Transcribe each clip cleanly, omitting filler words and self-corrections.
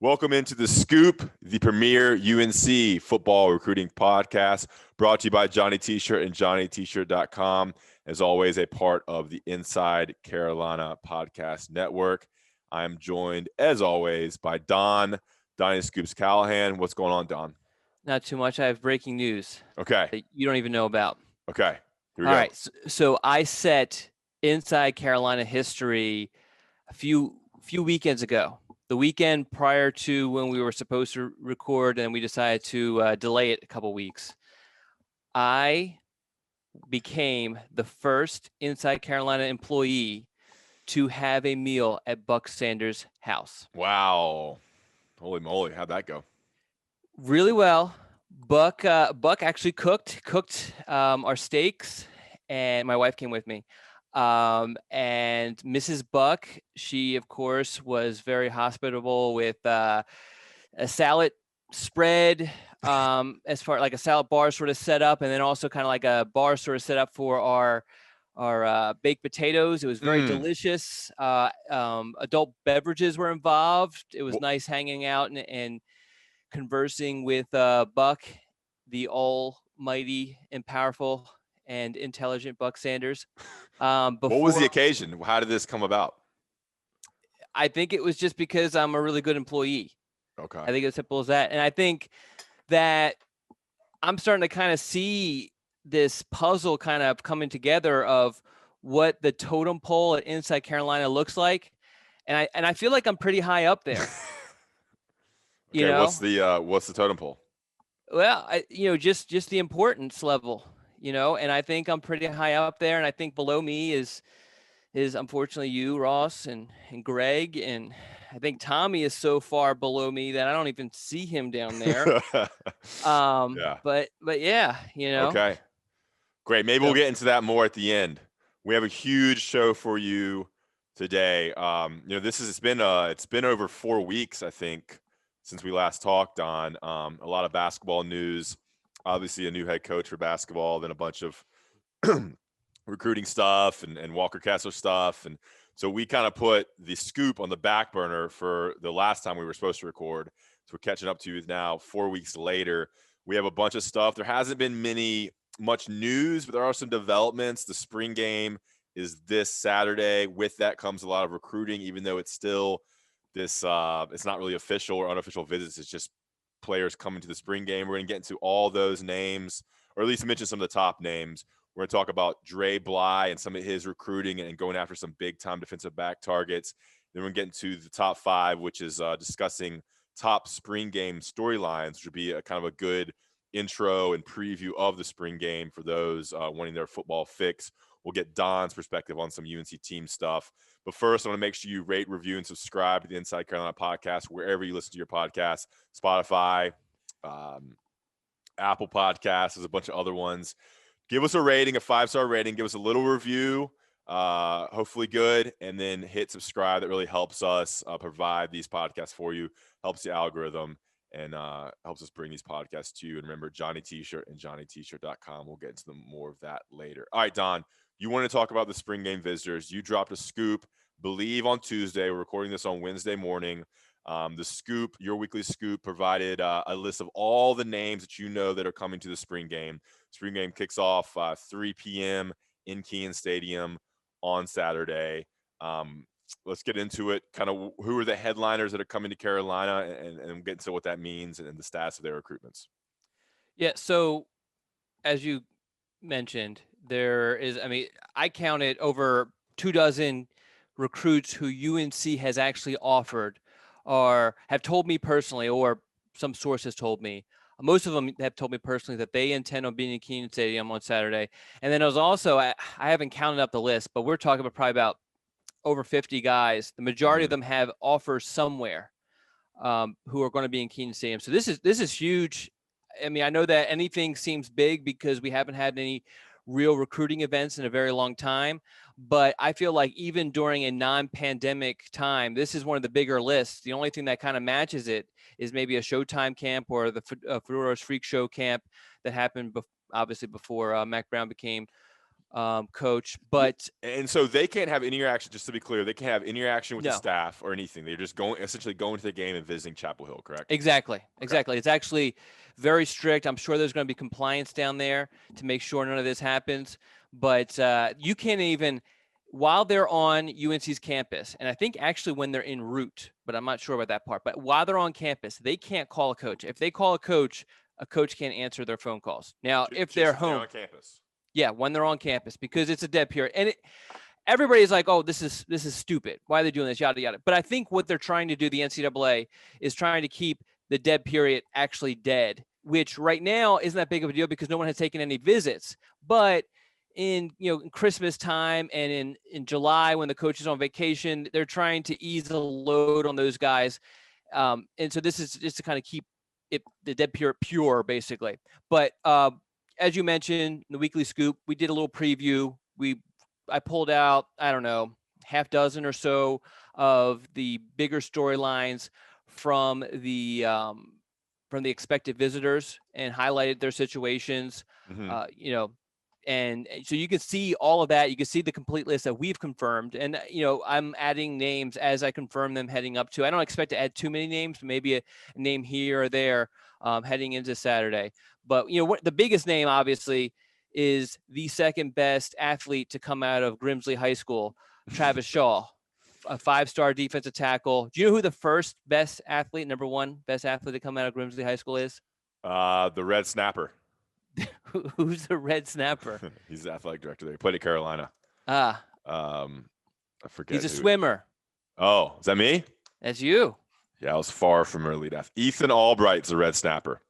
Welcome into The Scoop, the premier UNC football recruiting podcast, brought to you by Johnny T-Shirt and JohnnyT-Shirt.com. As always, a part of the Inside Carolina Podcast Network. I am joined, as always, by Donnie Scoops Callahan. What's going on, Don? Not too much. I have breaking news. Okay. That you don't even know about. Okay. Here we go. All right. So I set Inside Carolina history a few weekends ago. The weekend prior to when we were supposed to record, and we decided to delay it a couple weeks. I became the first Inside Carolina employee to have a meal at Buck Sanders' house. Wow. Holy moly. How'd that go? Really well. Buck actually cooked our steaks, and my wife came with me. And Mrs. Buck, she of course was very hospitable with a salad spread, as far like a salad bar sort of set up, and then also kind of like a bar sort of set up for our baked potatoes. It was very delicious. Adult beverages were involved. It was nice hanging out and conversing with Buck, the almighty and powerful and intelligent Buck Sanders. What was the occasion? How did this come about? I think it was just because I'm a really good employee. Okay. I think it's simple as that. And I think that I'm starting to kind of see this puzzle kind of coming together of what the totem pole at Inside Carolina looks like. And I feel like I'm pretty high up there. Okay, you know? What's the totem pole? Well, just the importance level, and I think I'm pretty high up there. And I think below me is unfortunately you, Ross, and Greg. And I think Tommy is so far below me that I don't even see him down there. Yeah. But yeah, Okay. Great. Maybe we'll get into that more at the end. We have a huge show for you today. It's been over 4 weeks, I think, since we last talked on a lot of basketball news, obviously a new head coach for basketball, then a bunch of recruiting stuff and Walker Kessler stuff. And so we kind of put the scoop on the back burner for the last time we were supposed to record. So we're catching up to you now 4 weeks later. We have a bunch of stuff. There hasn't been much news, but there are some developments. The spring game is this Saturday. With that comes a lot of recruiting, even though it's still it's not really official or unofficial visits. It's just players coming to the spring game. We're going to get into all those names, or at least mention some of the top names. We're going to talk about Dre Bly and some of his recruiting and going after some big-time defensive back targets. Then we're going to get into the top 5, which is discussing top spring game storylines, which would be a kind of a good intro and preview of the spring game for those wanting their football fix. We'll get Don's perspective on some UNC team stuff. But first, I want to make sure you rate, review, and subscribe to the Inside Carolina podcast, wherever you listen to your podcast, Spotify, Apple Podcasts, there's a bunch of other ones. Give us a rating, a 5-star rating. Give us a little review, hopefully good, and then hit subscribe. That really helps us provide these podcasts for you, helps the algorithm, and helps us bring these podcasts to you. And remember, Johnny T-Shirt and JohnnyT-Shirt.com. We'll get into more of that later. All right, Don, you want to talk about the spring game visitors. You dropped a scoop, believe on Tuesday. We're recording this on Wednesday morning. The scoop, your weekly scoop, provided a list of all the names that you know that are coming to the spring game. Spring game kicks off 3 p.m. in Keene Stadium on Saturday. Let's get into it. Kind of who are the headliners that are coming to Carolina and get into what that means and the status of their recruitments. Yeah, so as you mentioned, there is, I counted over 24 recruits who UNC has actually offered or have told me personally, or some sources told me. Most of them have told me personally that they intend on being in Keene Stadium on Saturday. And then there was also, I haven't counted up the list, but we're talking about probably about over 50 guys. The majority of them have offers somewhere who are going to be in Keene Stadium. So this is huge. I know that anything seems big because we haven't had any real recruiting events in a very long time. But I feel like even during a non-pandemic time, this is one of the bigger lists. The only thing that kind of matches it is maybe a Showtime camp or the Fedora's Freak Show camp that happened obviously before Mac Brown became coach. Yeah, But and so they can't have any interaction. Just to be clear, they can't have any interaction with the no, staff or anything. They're just essentially going to the game and visiting Chapel Hill. Correct? exactly, Okay. exactly. It's actually very strict. I'm sure there's going to be compliance down there to make sure none of this happens. But you can't even, while they're on UNC's campus, and I think actually when they're en route, but I'm not sure about that part. But while they're on campus, they can't call a coach. If they call a coach can't answer their phone calls. Now, if they're Just if they're home, on campus. yeah, when they're on campus, because it's a dead period, and everybody's like, "Oh, this is stupid. Why are they doing this?" Yada yada. But I think what they're trying to do, the NCAA, is trying to keep the dead period actually dead, which right now isn't that big of a deal because no one has taken any visits. But in in Christmas time and in July when the coach is on vacation, they're trying to ease the load on those guys, and so this is just to kind of keep the dead period pure, basically. But as you mentioned, the weekly scoop, we did a little preview. I pulled out, I don't know, half dozen or so of the bigger storylines from the expected visitors and highlighted their situations. Mm-hmm. And so you can see all of that. You can see the complete list that we've confirmed, and I'm adding names as I confirm them heading up to. I don't expect to add too many names, maybe a name here or there heading into Saturday. But what the biggest name, obviously, is the second best athlete to come out of Grimsley High School, Travis Shaw, a 5-star defensive tackle. Do you know who the first best athlete, number one best athlete to come out of Grimsley High School is? The Red Snapper. Who's the Red Snapper? He's the athletic director there. He played at Carolina. I forget. He's a who. swimmer. Oh, is that me? That's you. Yeah, I was far from early death. Ethan Albright's a Red Snapper.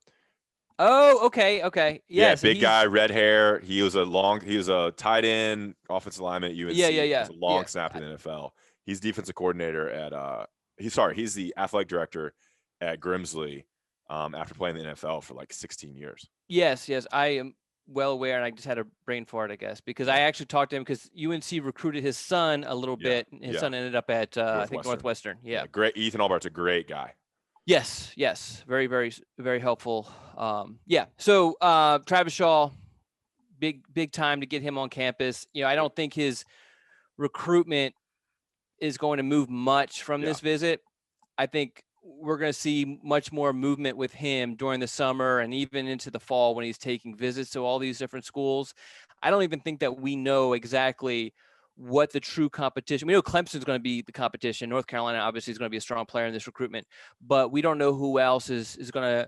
Oh, okay. Yeah, So big guy, red hair. He was a tight end, offensive lineman at UNC. Yeah. He was a long snapper in the NFL. He's defensive coordinator at he's the athletic director at Grimsley after playing in the NFL for like 16 years. Yes. I am well aware, and I just had a brain fart, I guess, because I actually talked to him because UNC recruited his son a little bit. His son ended up at I think Northwestern. Yeah. Great. Ethan Albright's a great guy. Yes. Very, very, very helpful. So Travis Shaw, big time to get him on campus. I don't think his recruitment is going to move much from this visit. I think we're going to see much more movement with him during the summer and even into the fall when he's taking visits to all these different schools. I don't even think that we know exactly what the true competition. We know Clemson's going to be the competition. North Carolina obviously is going to be a strong player in this recruitment, but we don't know who else is going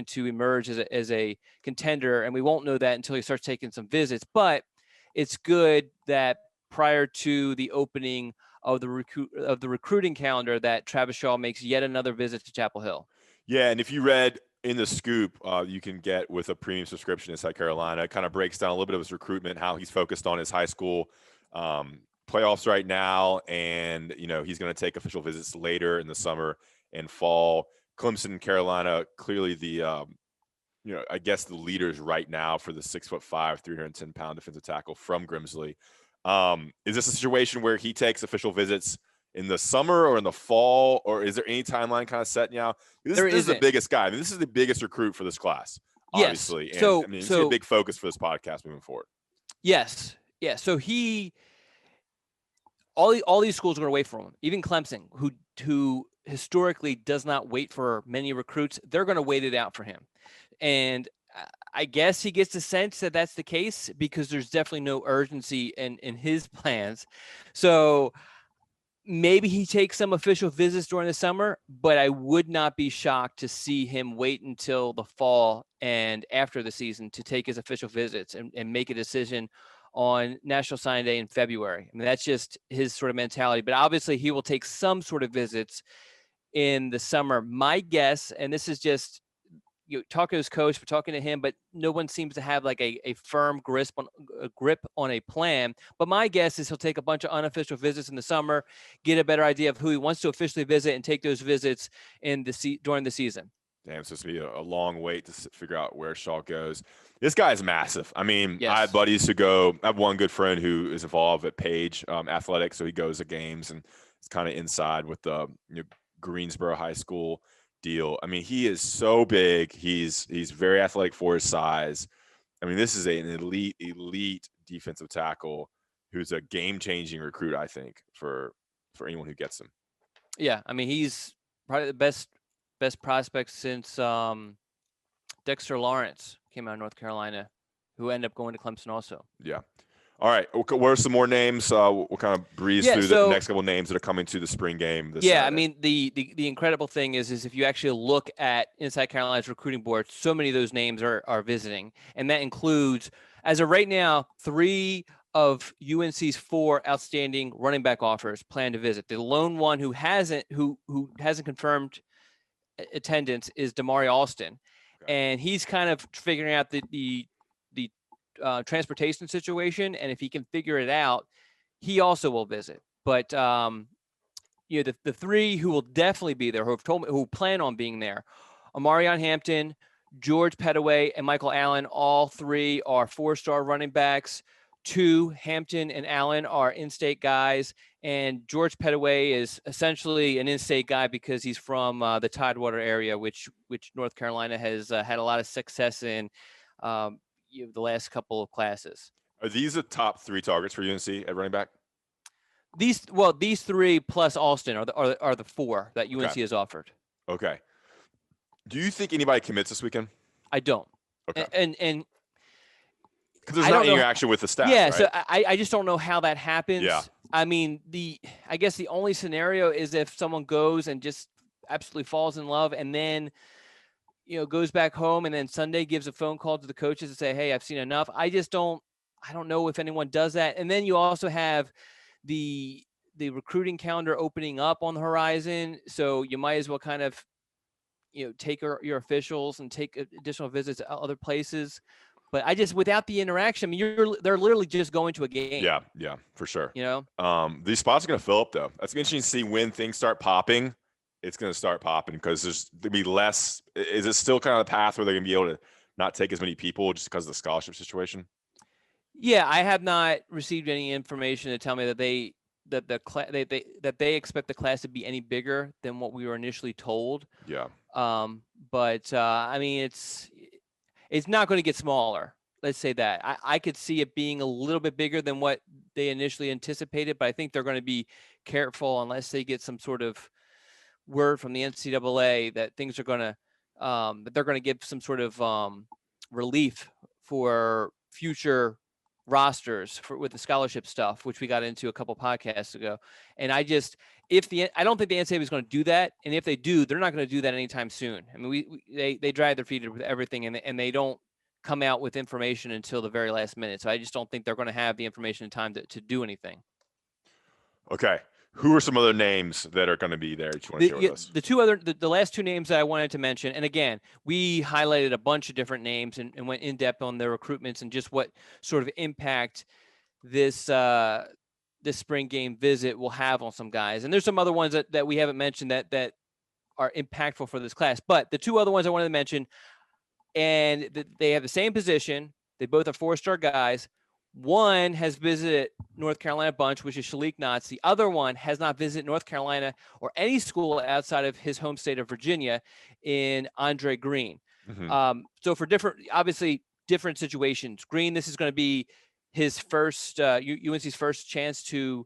to emerge as a contender, and we won't know that until he starts taking some visits. But it's good that prior to the opening of the recruiting calendar that Travis Shaw makes yet another visit to Chapel Hill. Yeah, and if you read in the scoop, you can get with a premium subscription in South Carolina. It kind of breaks down a little bit of his recruitment, how he's focused on his high school playoffs right now, and he's going to take official visits later in the summer and fall. Clemson and Carolina, clearly the I guess the leaders right now for the 6'5", 310-pound defensive tackle from Grimsley. Is this a situation where he takes official visits in the summer or in the fall, or is there any timeline kind of set now? This is the biggest guy. I mean, this is the biggest recruit for this class, obviously. Yes. So, it's a big focus for this podcast moving forward. Yes. Yeah. So all these schools are going to wait for him. Even Clemson, who historically does not wait for many recruits, they're going to wait it out for him. And I guess he gets the sense that that's the case because there's definitely no urgency in his plans. So maybe he takes some official visits during the summer, but I would not be shocked to see him wait until the fall and after the season to take his official visits and make a decision on National Signing Day in February. I mean, that's just his sort of mentality. But obviously he will take some sort of visits in the summer. My guess, and this is just talking to his coach, we're talking to him, but no one seems to have like a firm grip on a plan. But my guess is he'll take a bunch of unofficial visits in the summer, get a better idea of who he wants to officially visit, and take those visits during the season. Damn, it's supposed to be a long wait to figure out where Shaw goes. This guy is massive. I mean, yes. I have buddies who go. I have one good friend who is involved at Page Athletics, so he goes to games and it's kind of inside with the Greensboro High School deal. I mean, he is so big. He's very athletic for his size. I mean, this is an elite defensive tackle who's a game-changing recruit, I think, for anyone who gets him. Yeah, I mean, he's probably the best prospect since Dexter Lawrence came out of North Carolina, who ended up going to Clemson also. Yeah. All right. What are some more names? We'll kind of breeze through the next couple of names that are coming to the spring game this Saturday. I mean, the incredible thing is if you actually look at Inside Carolina's recruiting board, so many of those names are visiting. And that includes, as of right now, 3 of UNC's 4 outstanding running back offers plan to visit. The lone one who hasn't confirmed attendance is Damari Alston. Okay. And he's kind of figuring out the transportation situation, and if he can figure it out, he also will visit. But you know, the 3 who will definitely be there, who plan on being there, Amarion Hampton, George Pettaway, and Michael Allen. All 3 are 4-star running backs. 2, Hampton and Allen, are in-state guys, and George Pettaway is essentially an in-state guy because he's from the Tidewater area, which North Carolina has had a lot of success in the last couple of classes. Are these the top 3 targets for UNC at running back? These 3 plus Alston are the 4 that UNC has offered. Okay. Do you think anybody commits this weekend? I don't. Okay. And because there's not interaction with the staff. Yeah, right? So I just don't know how that happens. Yeah. I mean, I guess the only scenario is if someone goes and just absolutely falls in love and then, goes back home and then Sunday gives a phone call to the coaches and say, hey, I've seen enough. I don't know if anyone does that. And then you also have the recruiting calendar opening up on the horizon. So you might as well kind of, take your officials and take additional visits to other places. But without the interaction, I mean, they're literally just going to a game. Yeah, for sure. These spots are going to fill up, though. That's interesting to see when things start popping. It's going to start popping because there's going to be less. Is it still kind of the path where they're going to be able to not take as many people just because of the scholarship situation? Yeah, I have not received any information to tell me that they expect the class to be any bigger than what we were initially told. Yeah. But I mean, it's not going to get smaller. Let's say that. I could see it being a little bit bigger than what they initially anticipated, but I think they're going to be careful unless they get some sort of word from the NCAA that things are going to, that they're going to give some sort of relief for future rosters with the scholarship stuff, which we got into a couple podcasts ago. And I don't think the NCAA is going to do that. And if they do, they're not going to do that anytime soon. I mean, they drag their feet with everything and they don't come out with information until the very last minute. So I just don't think they're going to have the information in time to do anything. Okay. Who are some other names that are going to be there that you want to share with us? The last 2 names that I wanted to mention, and again, we highlighted a bunch of different names and went in depth on their recruitments and just what sort of impact this spring game visit will have on some guys. And there's some other ones that we haven't mentioned that are impactful for this class. But the 2 other ones I wanted to mention, and they have the same position. They both are 4-star guys. One has visited North Carolina a bunch, which is Shalik Knotts. The other one has not visited North Carolina or any school outside of his home state of Virginia in Andre Green. Mm-hmm. So for obviously different situations. Green, this is going to be his first, UNC's first chance to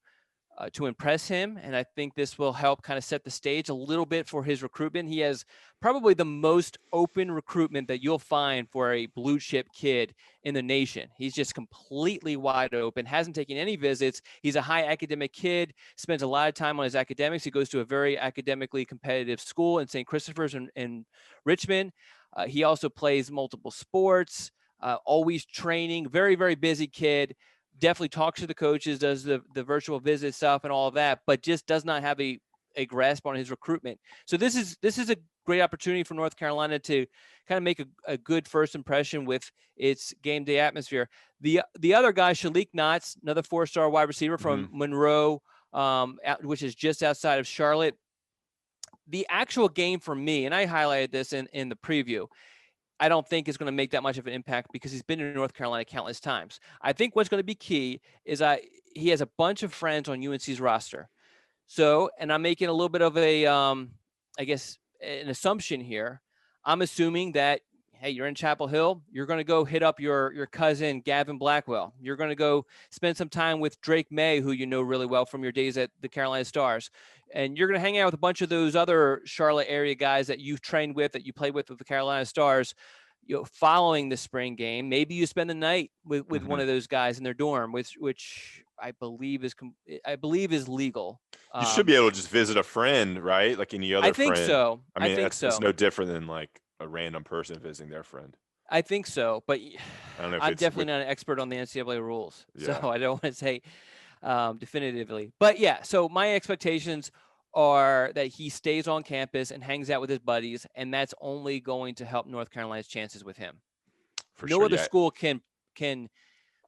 impress him. And I think this will help kind of set the stage a little bit for his recruitment. He has probably the most open recruitment that you'll find for a blue chip kid in the nation. He's just completely wide open, hasn't taken any visits. He's a high academic kid, spends a lot of time on his academics. He goes to a very academically competitive school in St. Christopher's in Richmond. He also plays multiple sports, always training, very, very busy kid. Definitely talks to the coaches, does the virtual visit stuff and all of that, but just does not have a grasp on his recruitment. So this is a great opportunity for North Carolina to kind of make a good first impression with its game day atmosphere. The other guy, Shalik Knotts, another 4-star wide receiver from Monroe, which is just outside of Charlotte. The actual game for me, and I highlighted this in the preview, I don't think is going to make that much of an impact because he's been in North Carolina countless times. I think what's going to be key is he has a bunch of friends on UNC's roster. So, and I'm making a little bit of a, I guess, an assumption here. I'm assuming that hey, you're in Chapel Hill, you're going to go hit up your cousin Gavin Blackwell. You're going to go spend some time with Drake May, who you know really well from your days at the Carolina Stars. And you're going to hang out with a bunch of those other Charlotte area guys that you've trained with, that you played with the Carolina Stars. You know, following the spring game, maybe you spend the night with one of those guys in their dorm, which I believe is legal. You should be able to just visit a friend, right? Like any other I think friend. so. I I mean, think it's so. no different than like a random person visiting their friend. I think so, but I don't know if I'm it's definitely not an expert on the NCAA rules, so Yeah. I don't want to say definitively. But yeah, so my expectations are that he stays on campus and hangs out with his buddies, and that's only going to help North Carolina's chances with him. For No sure. other Yeah. school can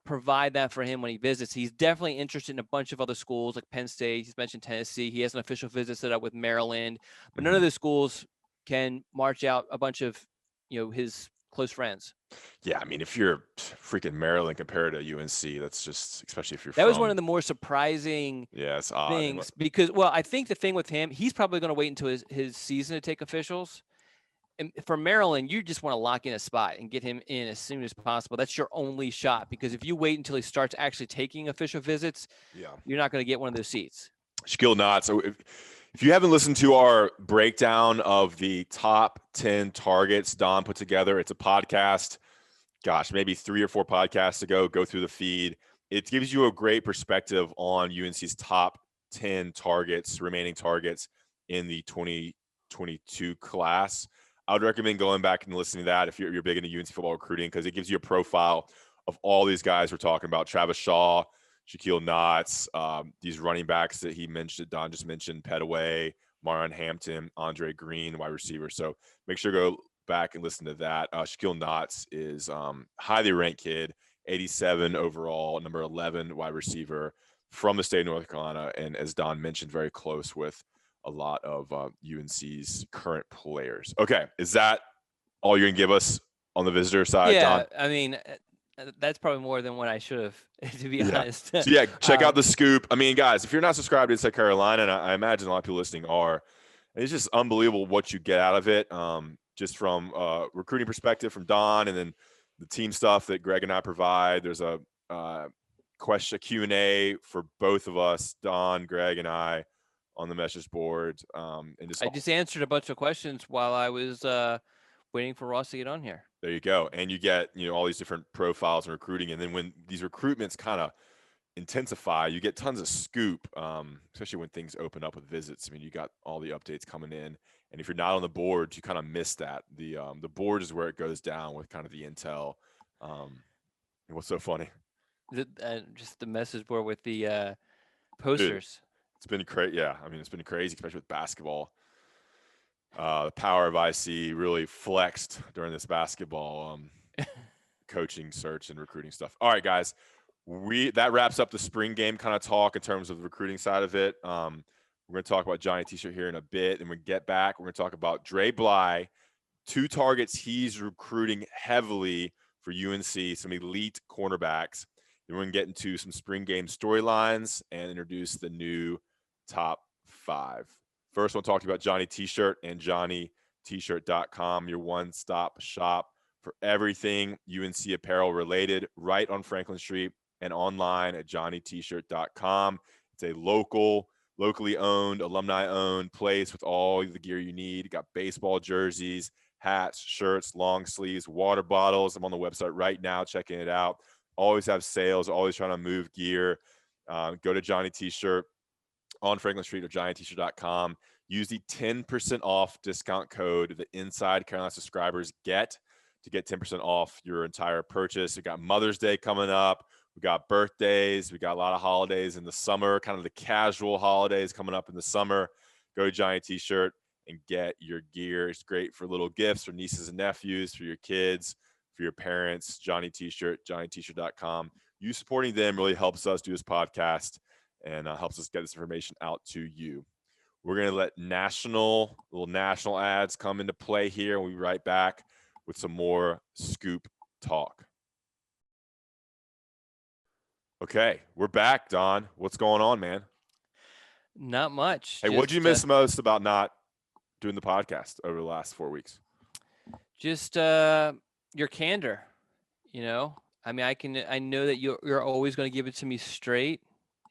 provide that for him when he visits. He's definitely interested in a bunch of other schools like Penn State. He's mentioned Tennessee. He has an official visit set up with Maryland, but none of the schools can march out a bunch of, his close friends. Yeah, I mean, if you're freaking Maryland compared to UNC, that's just, especially if you're That was one of the more surprising it's odd. things because, well, I think the thing with him, he's probably going to wait until his season to take officials. And for Maryland, you just want to lock in a spot and get him in as soon as possible. That's your only shot, because if you wait until he starts actually taking official visits, you're not going to get one of those seats. Shaquille Knott. So if you haven't listened to our breakdown of the top 10 targets Don put together, it's a podcast. Gosh, maybe 3 or 4 podcasts ago. Go through the feed. It gives you a great perspective on UNC's top 10 targets, remaining targets in the 2022 class. I would recommend going back and listening to that if you're big into UNC football recruiting, because it gives you a profile of all these guys we're talking about: Travis Shaw, Shaquille Knotts, these running backs that he mentioned, Don just mentioned, Petaway, Maron Hampton, Andre Green, wide receiver. So make sure to go back and listen to that. Shaquille Knotts is highly ranked kid, 87 overall, number 11 wide receiver from the state of North Carolina, and as Don mentioned, very close with a lot of UNC's current players. Okay, is that all you're gonna give us on the visitor side, Don? Yeah, I mean, that's probably more than what I should have, to be honest. So yeah, check out the scoop. I mean, guys, if you're not subscribed to Inside Carolina, and I imagine a lot of people listening are, it's just unbelievable what you get out of it. Just from recruiting perspective from Don, and then the team stuff that Greg and I provide. There's a Q&A for both of us, Don, Greg, and I, on the message board. And I just answered a bunch of questions while I was waiting for Ross to get on here. There you go. And you get, all these different profiles and recruiting. And then when these recruitments kind of intensify, you get tons of scoop, especially when things open up with visits. I mean, you got all the updates coming in. And if you're not on the board, you kind of miss that. The board is where it goes down with kind of the intel. And what's so funny? Just the message board with the posters. Dude, it's been crazy. Yeah, I mean, it's been crazy, especially with basketball. The power of IC really flexed during this basketball coaching search and recruiting stuff. All right, guys, that wraps up the spring game kind of talk in terms of the recruiting side of it. We're going to talk about Johnny T-shirt here in a bit, and when we get back, we're going to talk about Dre Bly, 2 targets he's recruiting heavily for UNC, some elite cornerbacks. Then we're going to get into some spring game storylines and introduce the new top 5. First, we'll talk about Johnny T-shirt and JohnnyT-shirt.com, your one-stop shop for everything UNC apparel related, right on Franklin Street and online at JohnnyT-shirt.com. It's a locally owned, alumni-owned place with all the gear you need. You got baseball jerseys, hats, shirts, long sleeves, water bottles. I'm on the website right now checking it out. Always have sales, always trying to move gear. Go to Johnny T-shirt on Franklin Street or JohnnyT-shirt.com. Use the 10% off discount code that Inside Carolina subscribers get to get 10% off your entire purchase. We got Mother's Day coming up. We got birthdays. We got a lot of holidays in the summer, kind of the casual holidays coming up in the summer. Go to Johnny T-shirt and get your gear. It's great for little gifts for nieces and nephews, for your kids, for your parents. Johnny T-shirt, JohnnyT-shirt.com. You supporting them really helps us do this podcast and helps us get this information out to you. We're going to let national ads come into play here, and we'll be right back with some more scoop talk. Okay, we're back, Don. What's going on, man? Not much. Hey, what'd you miss most about not doing the podcast over the last 4 weeks? Just your candor. I mean, I know that you're always going to give it to me straight,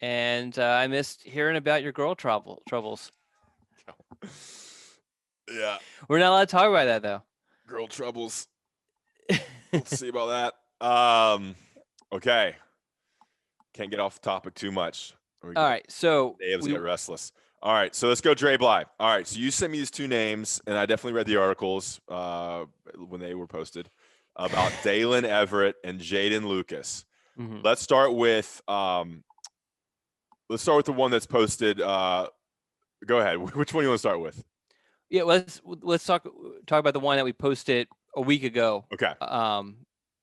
and I missed hearing about your girl troubles. Yeah, We're not allowed to talk about that though. girl troubles. We'll see about that. Okay. Can't get off the topic too much. All right, so Dave's get restless. All right, so let's go Dre Bly. All right, so you sent me these two names, and I definitely read the articles when they were posted about Dalen Everett and Jaden Lucas. Mm-hmm. Let's start with the one that's posted. Go ahead. Which one do you want to start with? Yeah, let's talk about the one that we posted a week ago. Okay.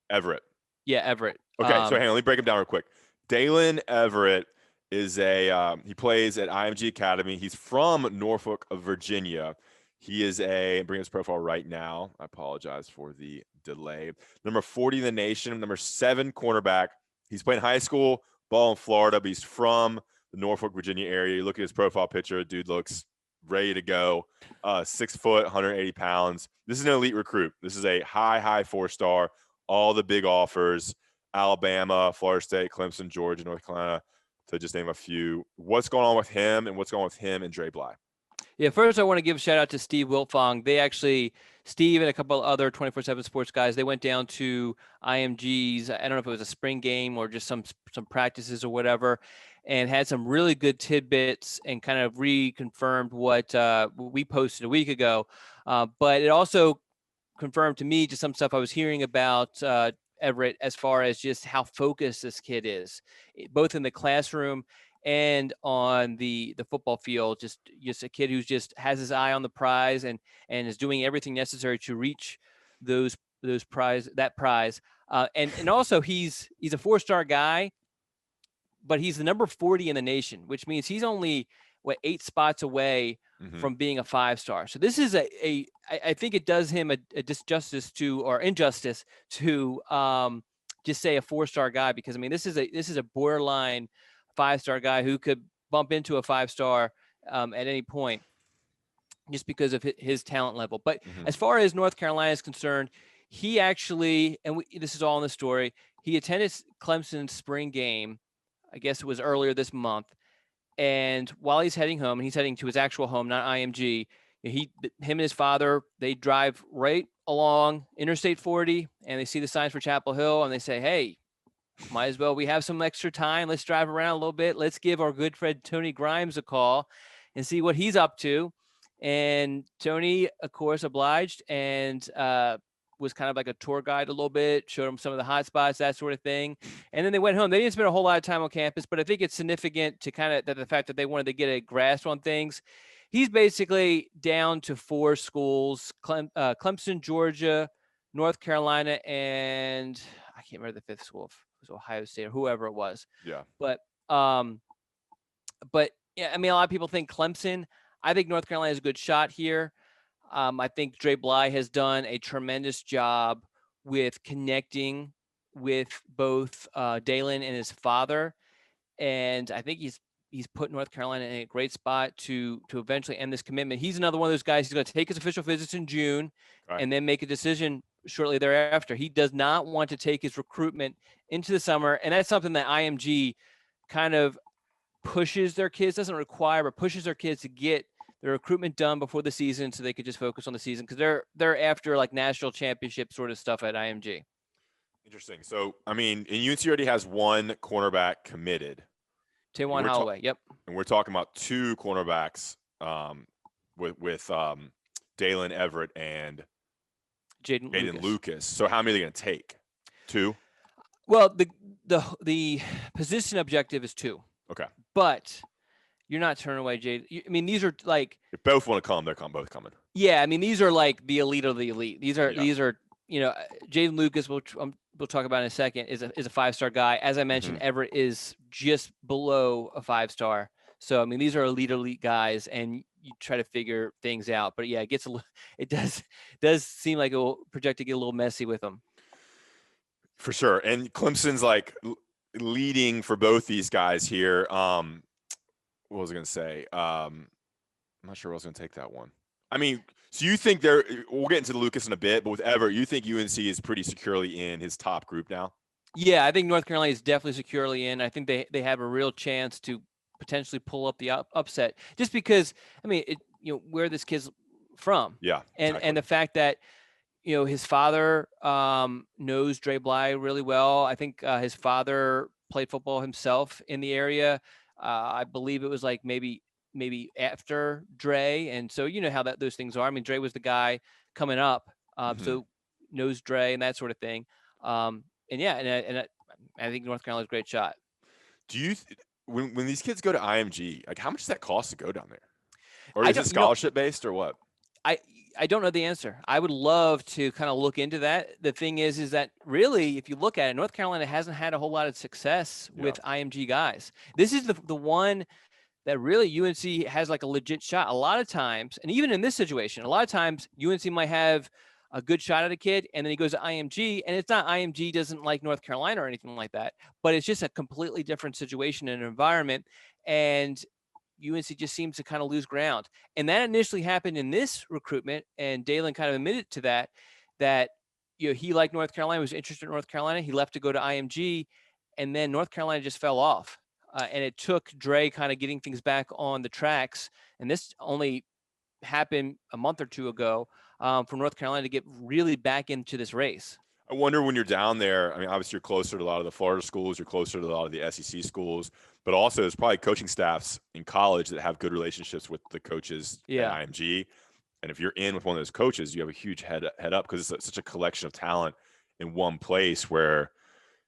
Everett. Yeah, Everett. Okay, so hang on. Let me break him down real quick. Dalen Everett is he plays at IMG Academy. He's from Norfolk, Virginia. He is bring his profile right now. I apologize for the delay. Number 40 in the nation, number 7 cornerback. He's playing high school ball in Florida, but he's from the Norfolk, Virginia area. You look at his profile picture, dude looks ready to go. 6 foot, 180 pounds. This is an elite recruit. This is a high 4-star. All the big offers. Alabama, Florida State, Clemson, Georgia, North Carolina, to just name a few. What's going on with him and Dre Bly? Yeah, first I want to give a shout out to Steve Wiltfong. Steve and a couple of other 24/7 sports guys, they went down to IMG's, I don't know if it was a spring game or just some practices or whatever, and had some really good tidbits and kind of reconfirmed what we posted a week ago. But it also confirmed to me just some stuff I was hearing about Everett as far as just how focused this kid is, both in the classroom and on the football field. Just a kid who's just has his eye on the prize and is doing everything necessary to reach that prize. And also he's a 4-star guy, but he's the number 40 in the nation, which means he's only 8 spots away from being a 5-star. So this is I think it does him a injustice to just say a 4-star guy, because I mean this is a borderline 5-star guy who could bump into a 5-star at any point just because of his talent level. But as far as North Carolina is concerned, he actually, this is all in the story, he attended Clemson's spring game. I guess it was earlier this month. And while he's heading home, and he's heading to his actual home, not IMG, him and his father, they drive right along Interstate 40, and they see the signs for Chapel Hill, and they say, hey, might as well, we have some extra time. Let's drive around a little bit. Let's give our good friend Tony Grimes a call and see what he's up to. And Tony, of course, obliged and was kind of like a tour guide a little bit, showed him some of the hot spots, that sort of thing. And then they went home. They didn't spend a whole lot of time on campus, but I think it's significant to kind of the fact that they wanted to get a grasp on things. He's basically down to 4 schools: Clemson, Georgia, North Carolina, and I can't remember the 5th school. It was Ohio State or whoever it was. Yeah. But yeah, I mean, a lot of people think Clemson. I think North Carolina has a good shot here. I think Dre Bly has done a tremendous job with connecting with both Dalen and his father, and I think he's put North Carolina in a great spot to eventually end this commitment. He's another one of those guys. He's going to take his official visits in June, and then make a decision shortly thereafter. He does not want to take his recruitment into the summer, and that's something that IMG kind of pushes their kids, doesn't require, but pushes their kids to get their recruitment done before the season so they could just focus on the season, because they're after like national championship sort of stuff at IMG. Interesting. So, I mean, and UNC already has 1 cornerback committed. Taywan Holloway, yep. And we're talking about 2 cornerbacks with Dalen Everett and Jaden Lucas. So how many are they going to take? 2? Well, the position objective is 2. Okay. But you're not turning away Jade. I mean, these are like, if both want to come, they're both coming. Yeah, I mean, these are like the elite of the elite. These are Jaden Lucas, we'll talk about in a second, is a 5-star guy. As I mentioned, Everett is just below a 5-star. So I mean, these are elite guys, and you try to figure things out. But yeah, it does seem like it will project to get a little messy with them. For sure. And Clemson's like leading for both these guys here. What was I going to say? I'm not sure I was going to take that one. I mean, so you think we'll get into the Lucas in a bit, but with Everett, you think UNC is pretty securely in his top group now? Yeah, I think North Carolina is definitely securely in. I think they have a real chance to potentially pull up the upset, just because I mean, where this kid's from, Yeah, and exactly. the fact that his father knows Dre Bly really well. I think his father played football himself in the area. I believe it was like maybe after Dre, and so you know how those things are. I mean, Dre was the guy coming up, so knows Dre and that sort of thing. And yeah, I think North Carolina's a great shot. Do you when these kids go to IMG, like how much does that cost to go down there? Or I is it don't, scholarship based or what? I don't know the answer. I would love to kind of look into that. The thing is that really, if you look at it, North Carolina hasn't had a whole lot of success with IMG guys. This is the one that really UNC has like a legit shot. A lot of times, and even in this situation, a lot of times UNC might have a good shot at a kid, and then he goes to IMG, and it's not IMG doesn't like North Carolina or anything like that, but it's just a completely different situation and environment. And UNC just seems to kind of lose ground. And that initially happened in this recruitment, and Dalen kind of admitted to that he liked North Carolina, was interested in North Carolina. He left to go to IMG, and then North Carolina just fell off. And it took Dre kind of getting things back on the tracks. And this only happened a month or two ago for North Carolina to get really back into this race. I wonder when you're down there, I mean, obviously you're closer to a lot of the Florida schools, you're closer to a lot of the SEC schools, but also there's probably coaching staffs in college that have good relationships with the coaches at IMG. And if you're in with one of those coaches, you have a huge head up because it's such a collection of talent in one place where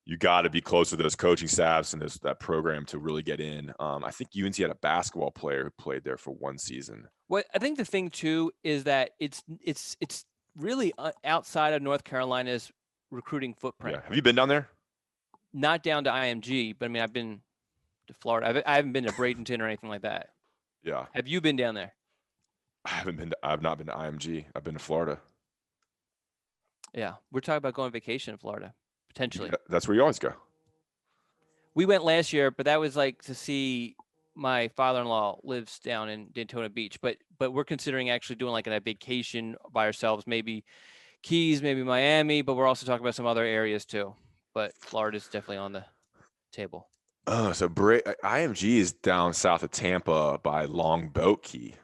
you got to be close to those coaching staffs and that program to really get in. I think UNC had a basketball player who played there for one season. Well, I think the thing too is that it's really outside of North Carolina's recruiting footprint. Yeah. Have you been down there? Not down to IMG, but I mean, I've been to Florida. I haven't been to Bradenton or anything like that. Yeah. Have you been down there? I've not been to IMG. I've been to Florida. Yeah. We're talking about going on vacation in Florida, potentially. Yeah, that's where you always go. We went last year, but that was like to see my father-in-law lives down in Daytona Beach, but we're considering actually doing like a vacation by ourselves, maybe Keys, maybe Miami, but we're also talking about some other areas too. But Florida's definitely on the table. Oh, so IMG is down south of Tampa by Longboat Key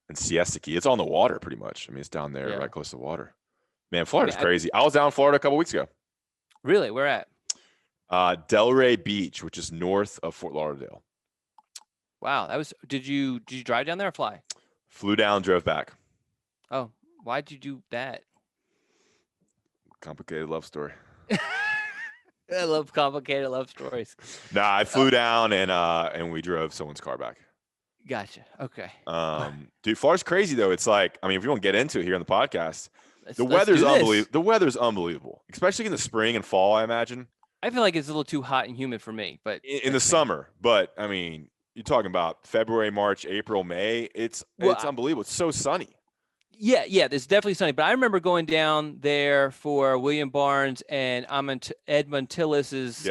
and Siesta Key. It's on the water pretty much. I mean, it's down there right close to the water. Man, Florida's crazy. I was down in Florida a couple weeks ago. Really? Where at? Delray Beach, which is north of Fort Lauderdale. Wow, that was. Did you drive down there or fly? Flew down, drove back. Oh, why'd you do that? Complicated love story. I love complicated love stories. Nah, I flew down and we drove someone's car back. Gotcha. Okay. Dude, Florida's crazy though. It's like, I mean, if you want to get into it here on the podcast, the weather's unbelievable, especially in the spring and fall, I imagine. I feel like it's a little too hot and humid for me, but in the summer. But I mean, you're talking about February, March, April, May. It's unbelievable. It's so sunny. Yeah, it's definitely sunny. But I remember going down there for William Barnes and Ed Montillis's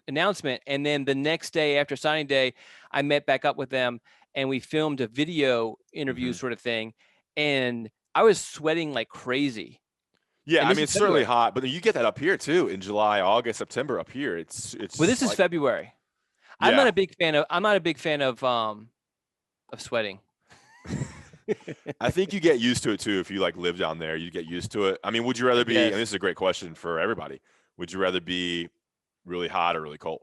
announcement, and then the next day after signing day, I met back up with them and we filmed a video interview sort of thing, and I was sweating like crazy. Yeah, I mean, it's certainly hot, but then you get that up here too in July, August, September up here. It's. Well, this is February. Yeah. I'm not a big fan of sweating. I think you get used to it too. If you like live down there, you get used to it. I mean, would you rather be, and this is a great question for everybody, would you rather be really hot or really cold?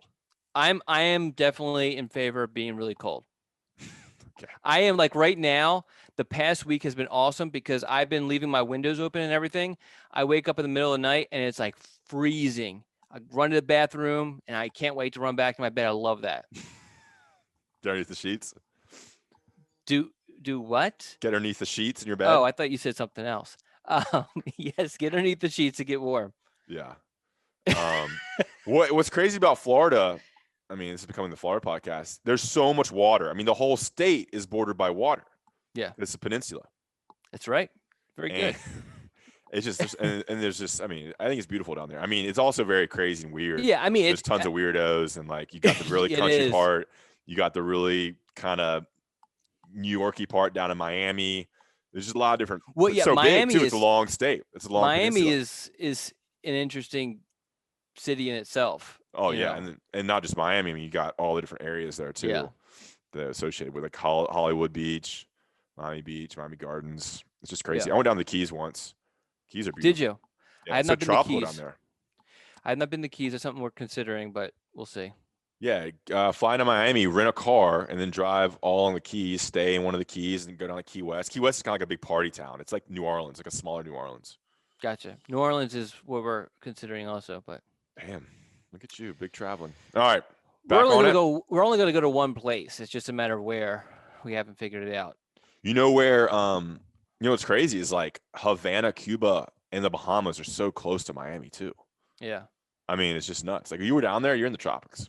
I am definitely in favor of being really cold. Okay. I am, like, right now, the past week has been awesome because I've been leaving my windows open and everything. I wake up in the middle of the night and it's like freezing. I run to the bathroom and I can't wait to run back to my bed. I love that. Get underneath the sheets? Do what? Get underneath the sheets in your bed? Oh, I thought you said something else. Yes, get underneath the sheets to get warm. Yeah. What's crazy about Florida, I mean, this is becoming the Florida podcast, there's so much water. I mean, the whole state is bordered by water. Yeah. It's a peninsula. That's right. Very good. It's just, and there's just, I mean, I think it's beautiful down there. I mean, it's also very crazy and weird. Yeah, I mean, there's tons of weirdos, and like you got the really country part, you got the really kind of New Yorky part down in Miami. There's just a lot of different. Well, It's yeah, so big Miami too. It's a is long state. It's a long Miami peninsula. is an interesting city in itself. Oh you yeah, know? and not just Miami. I mean, you got all the different areas there Yeah. too that are associated with like Hollywood Beach, Miami Gardens. It's just Yeah. crazy. I went down to the Keys once. Keys are Did beautiful. you? Yeah, I had it's so not been to tropical down Keys. there. I had not been to Keys. That's something we're considering, but we'll see. Yeah, fly to Miami, rent a car, and then drive all on the Keys. Stay in one of the Keys, and go down to Key West. Key West is kind of like a big party town. It's like New Orleans, like a smaller New Orleans. Gotcha. New Orleans is what we're considering also, but Damn, look at you, big traveling. All right, we're back only on gonna it. go. We're only gonna go to one place. It's just a matter of where. We haven't figured it out. You know where? What's crazy is like Havana, Cuba, and the Bahamas are so close to Miami too. Yeah. I mean, it's just nuts. Like you were down there, you're in the tropics.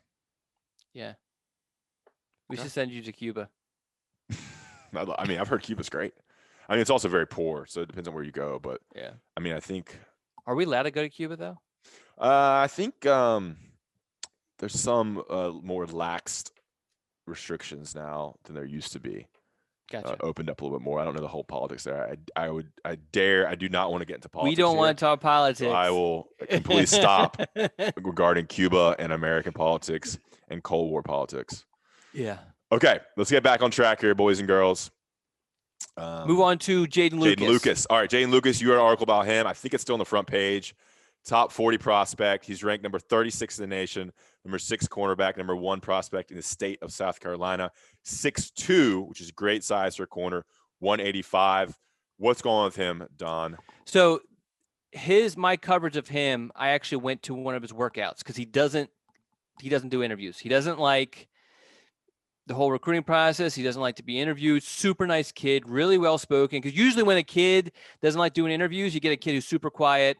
Yeah. We Okay. should send you to Cuba. I mean, I've heard Cuba's great. I mean, it's also very poor, so it depends on where you go. But Yeah. I mean, I think Are we allowed to go to Cuba though? I think there's some more laxed restrictions now than there used to be. Gotcha. Opened up a little bit more. I don't know the whole politics there. I do not want to get into politics. We don't here, want to talk politics. so I will completely stop regarding Cuba and American politics and Cold War politics. Yeah. Okay, let's get back on track here, boys and girls. Move on to Jaden Lucas. Jaden Lucas. All right, Jaden Lucas, you had an article about him. I think it's still on the front page. Top 40 prospect. He's ranked number 36 in the nation, number 6 cornerback, number 1 prospect in the state of South Carolina. 6'2", which is great size for a corner, 185. What's going on with him, Don? So my coverage of him, I actually went to one of his workouts because he doesn't do interviews. He doesn't like the whole recruiting process. He doesn't like to be interviewed. Super nice kid, really well spoken. Because usually when a kid doesn't like doing interviews, you get a kid who's super quiet,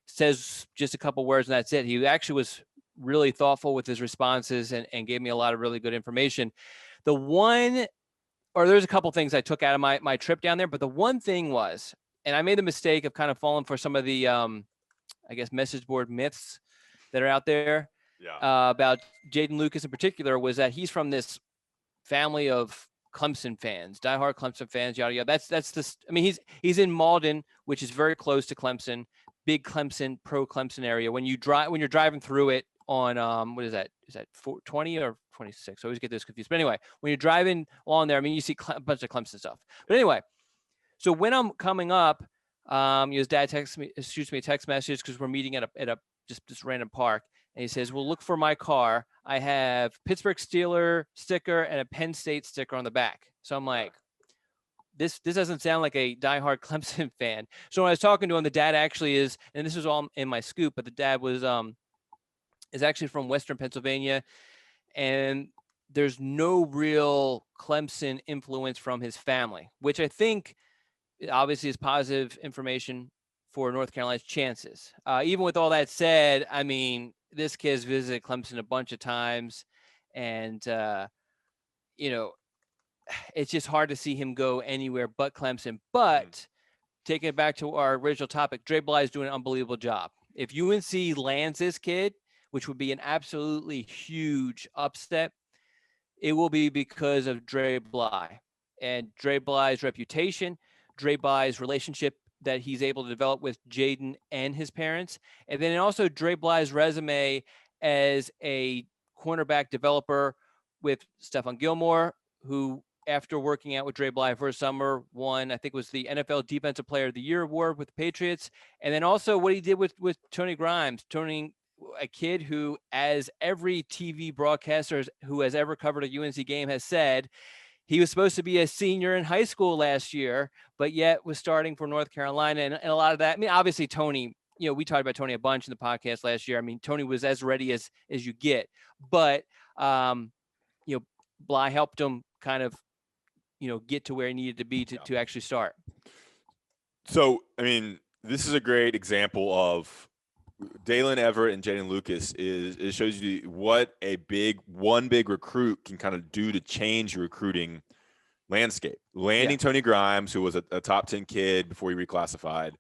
says just a couple words, and that's it. He actually was really thoughtful with his responses and gave me a lot of really good information. There's a couple things I took out of my trip down there, but the one thing was, and I made the mistake of kind of falling for some of the, I guess, message board myths that are out there about Jaden Lucas in particular, was that he's from this family of Clemson fans, diehard Clemson fans, yada yada. That's this. I mean, he's in Malden, which is very close to Clemson, big Clemson, pro Clemson area. When you're driving through it on what is that? Is that 20 or 26? I always get this confused. But anyway, when you're driving along there, I mean, you see a bunch of Clemson stuff. But anyway, so when I'm coming up, his dad shoots me a text message because we're meeting at a just this random park. And he says, well, look for my car. I have Pittsburgh Steeler sticker and a Penn State sticker on the back. So I'm like, this doesn't sound like a diehard Clemson fan. So when I was talking to him, the dad actually is, and this was all in my scoop, but the dad was is actually from Western Pennsylvania. And there's no real Clemson influence from his family, which I think obviously is positive information for North Carolina's chances. Even with all that said, I mean, this kid's visited Clemson a bunch of times, and it's just hard to see him go anywhere but Clemson. But taking it back to our original topic, Dre Bly is doing an unbelievable job. If UNC lands this kid, which would be an absolutely huge upset, it will be because of Dre Bly and Dre Bly's reputation, Dre Bly's relationship that he's able to develop with Jaden and his parents. And then also Dre Bly's resume as a cornerback developer with Stephon Gilmore, who after working out with Dre Bly for a summer won, I think it was the NFL Defensive Player of the Year award with the Patriots. And then also what he did with Tony Grimes, a kid who, as every TV broadcaster who has ever covered a UNC game has said, he was supposed to be a senior in high school last year, but yet was starting for North Carolina. And a lot of that, I mean, obviously Tony, we talked about Tony a bunch in the podcast last year. I mean, Tony was as ready as you get, but, Bly helped him kind of, get to where he needed to be to actually start. So, I mean, this is a great example of Dalen Everett and Jaden Lucas. It shows you what one big recruit can kind of do to change your recruiting landscape. Landing Tony Grimes, who was a top 10 kid before he reclassified,